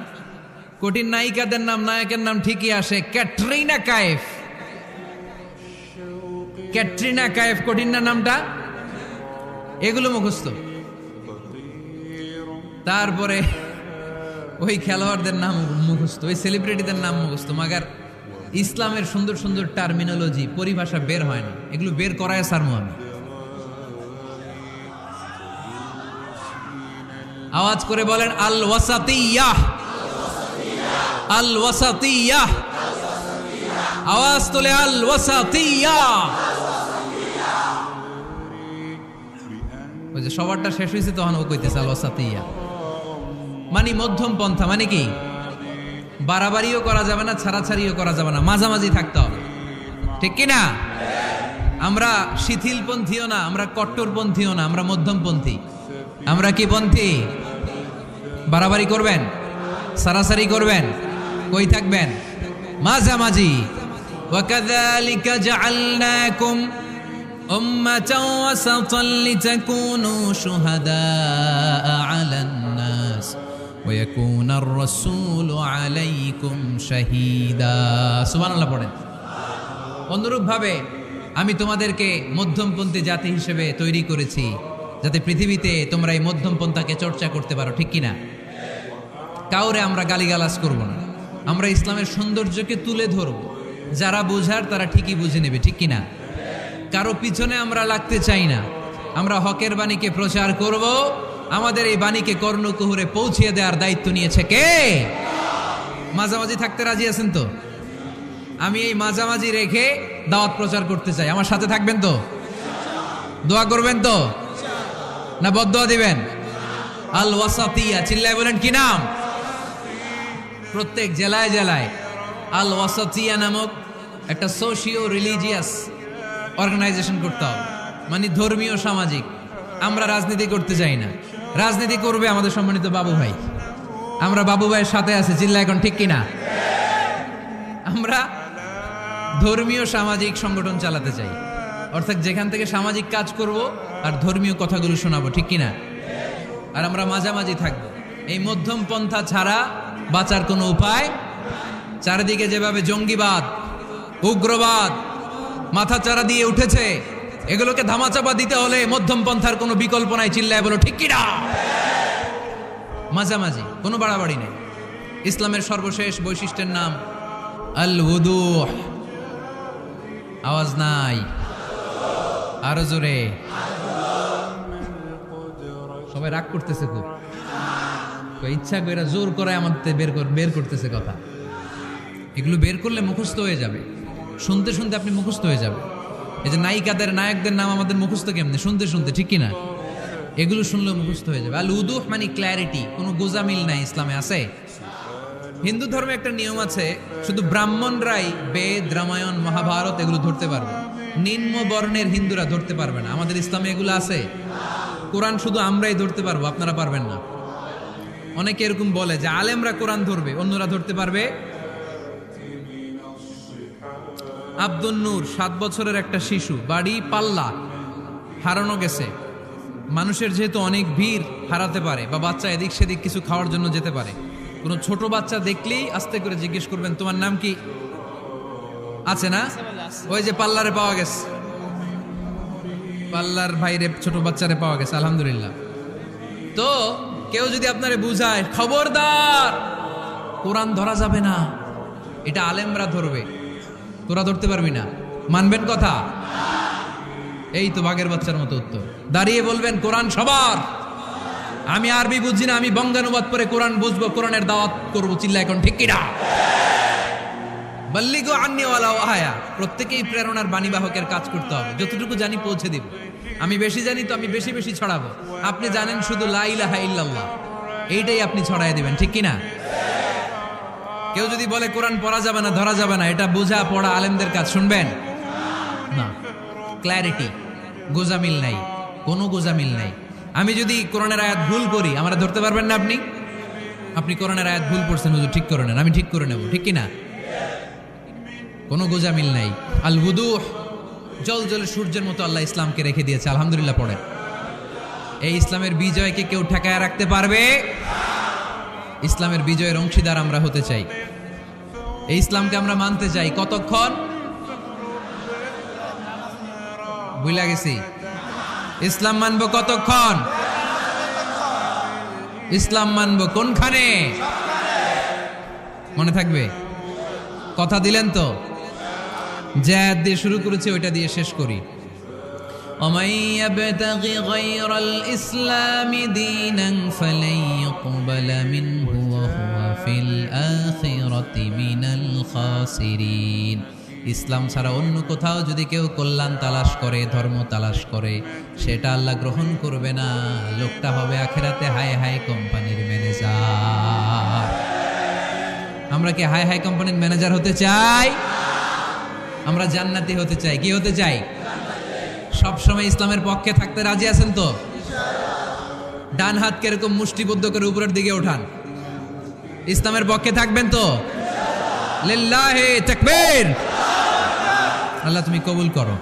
কঠিন নায়িকাদের নাম, নায়কের নাম ঠিকই আসে, ক্যাটরিনা কাইফ। ক্যাটরিনা কাইফ, কঠিন না নামটা? এগুলো মুখস্থ। তারপরে ওই খেলোয়াড়দের নাম মুখস্থ, ওই সেলিব্রিটিদের নাম মুখস্থ, মাগার ইসলামের সুন্দর সুন্দর টার্মিনোলজি, পরিভাষা বের হয় না। এগুলো বের করায় সারমু আমি। আওয়াজ করে বলেন আল ওয়াসাতিয়্যাহ, আল ওয়াসাতিয়্যাহ। আওয়াজ তোলে আল ওয়াসাতিয়্যাহ। ওই যে সবারটা শেষ হয়েছে, তখন ও কইতেছে আল ওয়াসাতিয়্যাহ, মানে মধ্যম পন্থা। মানে কি? বাড়াবাড়িও করা যাবে না, ছাড়াছাড়িও করা যাবে না, মাঝামাঝি থাকতে হবে, ঠিক কিনা? আমরা শিথিলপন্থীও না, আমরা কট্টরপন্থীও না, আমরা মধ্যমপন্থী। আমরা কি পন্থী? বাড়াবাড়ি করবেন, সারাসারি করবেন, কই থাকবেন? মাঝামাঝি। ওয়াকাযালিকা জাআলনাকুম উম্মাতান ওয়াসাতান লিতাকুনু শুহাদাআ আলান নাস ওয়া ইয়াকুনার রাসূলু আলাইকুম শাহীদা। সুবহানাল্লাহ পড়েন। অনুরূপভাবে আমি তোমাদেরকে মধ্যমপন্থী জাতি হিসেবে তৈরি করেছি, যাতে পৃথিবীতে তোমরা এই মধ্যমপন্থাকে চর্চা করতে পারো, ঠিক কিনা? কাউরে আমরা গালিগালাজ করব না, আমরা ইসলামের সৌন্দর্যকে তুলে ধরব, যারা বোঝার তারা ঠিকই বুঝে নেবে, ঠিক কিনা? কারো পিছনে আমরা লাগতে চাই না, আমরা হকের বাণীকে প্রচার করব। আমাদের এই বাণীকে কর্ণকুহরে পৌঁছিয়ে দেওয়ার দায়িত্ব নিয়েছে কে? মাঝামাঝি থাকতে রাজি আছেন তো? আমি এই মাঝামাঝি রেখে দাওয়াত প্রচার করতে চাই, আমার সাথে থাকবেন তো? দোয়া করবেন তো না বদদোয়া দিবেন? আল ওয়াসাতিয়া, চিল্লায় বলেন কি নাম? প্রত্যেক জেলায় জেলায় আল ওয়াসাতিয়া নামক একটা সোশিও রিলিজিয়াস অর্গানাইজেশন করতে হবে, মানে ধর্মীয় সামাজিক। আমরা রাজনীতি করতে চাই না, রাজনীতি করবে আমাদের সম্মানিত বাবু ভাই। আমরা বাবু ভাইয়ের সাথে আছি, চিল্লা এখন ঠিক কিনা? আমরা ধর্মীয় সামাজিক সংগঠন চালাতে চাই, অর্থাৎ যেখান থেকে সামাজিক কাজ করব আর ধর্মীয় কথাগুলো শোনাবো, ঠিক কিনা? আর আমরা মাঝামাঝি থাকবো। এই মধ্যম পন্থা ছাড়া বাঁচার কোনো উপায়। চারিদিকে যেভাবে জঙ্গিবাদ, উগ্রবাদ মাথাচাড়া দিয়ে উঠেছে, এগুলোকে ধামাচাপা দিতে হলে মধ্যম পন্থার কোনো বিকল্প নাই, চিল্লায় বলো ঠিক কিনা? মাঝামাঝি, কোনো বাড়াবাড়ি নেই। ইসলামের সর্বশেষ বৈশিষ্ট্যের নাম আল উদুহ। আওয়াজ নাই, আরো জোরে। সবাই রাগ করতেছে খুব, ইচ্ছা করে জোর করে আমাদের বের করতেছে কথা। এগুলো বের করলে মুখস্থ হয়ে যাবে, শুনতে শুনতে আপনি মুখস্থ হয়ে যাবে। এই যে নায়িকাদের নায়কদের নাম আমাদের মুখস্থ কেমনে? শুনতে শুনতে, ঠিক কিনা? এগুলো শুনলেও মুখস্থ হয়ে যাবে। আল উদুহ মানে ক্ল্যারিটি, কোনো গোজামিল নাই ইসলামে আছে। হিন্দু ধর্মে একটা নিয়ম আছে, শুধু ব্রাহ্মণরাই বেদ, রামায়ণ, মহাভারত এগুলো ধরতে পারবে, নিম্ন বর্ণের হিন্দুরা ধরতে পারবে না। আমাদের ইসলামে এগুলো আছে। কোরআন শুধু আমরাই ধরতে পারবো, আপনারা পারবেন না। অনেকে এরকম বলে যে আলেমরা কোরআন ধরবে, অন্যরা ধরতে পারবে। আব্দুল নূর 7 বছরের একটা শিশু, বাড়ি পাল্লা, হারানো গেছে। মানুষের যেহেতু অনেক ভিড় হারাতে পারে, বা বাচ্চা এদিক সেদিক কিছু খাওয়ার জন্য যেতে পারে, কোনো ছোট বাচ্চা দেখলেই আস্তে করে জিজ্ঞেস করবেন তোমার নাম কি? আছে না? ওই যে পাল্লারে পাওয়া গেছে, পাল্লার ভাইরে ছোট বাচ্চারে পাওয়া গেছে, আলহামদুলিল্লাহ। তো কেউ যদি আপনারে বুঝায় খবরদার কোরআন ধরা যাবে না, এটা আলেমরা ধরবে, তোরা ধরতে পারবি না, মানবেন কথা? এই তো বাঘের বাচ্চার মতো উত্তর। দাঁড়িয়ে বলবেন কোরআন সবার। আমি আরবি বুঝি না, আমি বঙ্গানুবাদ করে কোরআন বুঝবো, কোরআনের দাওয়াত করবো, চিল্লা এখন ঠিক কিনা? বাল্লিগু আন্নি ওয়ালাউ আয়া। প্রত্যেকেই প্রেরণার বাণীবাহকের কাজ করতে হবে, যতটুকু জানি পৌঁছে দিব। আমি বেশি জানি তো আমি বেশি বেশি ছড়াবো। আপনি জানেন শুধু লা ইলাহা ইল্লাল্লাহ, এইটাই আপনি ছড়াই দিবেন, ঠিক কিনা? কেউ যদি বলে কোরআন পড়া যাবে না, ধরা যাবে না, এটা বোঝা পড়া আলেমদের কাজ, শুনবেন না। ক্ল্যারিটি, গোজামিল নাই, কোনো গোজামিল নাই। আমি যদি কোরআনের আয়াত ভুল করি, আমরা ধরতে পারবেন না। আপনি কোরআনের আয়াত ভুল পড়ছেন, হুজুর ঠিক করে নেন, আমি ঠিক করে নেব, ঠিক কিনা? কোনো গোজামিল নাই। আল উদুহ, জল জলে সূর্যের মতো আল্লাহ ইসলামকে রেখে দিয়েছে, আলহামদুলিল্লাহ পড়েন। এই ইসলামের বিজয়কে কেউ ঠেকায় রাখতে পারবে? ইসলামের বিজয়ের অংশীদার আমরা হতে চাই, এই ইসলামকে আমরা মানতে চাই। কতক্ষণ? ভুলে গেছি। ইসলাম মানবো কতক্ষণ? ইসলাম মানবো কোনখানে? মনে থাকবে? কথা দিলেন তো? যে আয়াত দিয়ে শুরু করেছে ওইটা দিয়ে শেষ করি। ومن يبتغ غير الإسلام دينا فلن يقبل منه وهو في الآخرة من الخاسرين। ইসলাম ছাড়া অন্য কোথাও যদি কেউ কল্যাণ তালাশ করে, ধর্ম তালাশ করে, সেটা আল্লাহ গ্রহণ করবে না। লোকটা হবে আখিরাতে হাই হাই কোম্পানির ম্যানেজার। আমরা কি হাই হাই কোম্পানির ম্যানেজার হতে চাই? আমরা জান্নাতি হতে চাই। কি হতে চাই? সবসময় ইসলামের পক্ষে থাকতে রাজি আছেন তো? ডান হাত কিরকম মুষ্টিবদ্ধ করে উপরের দিকে ওঠান। ইসলামের পক্ষে থাকবেন তো? লিল্লাহি তাকবীর। আল্লাহ তুমি কবুল করো।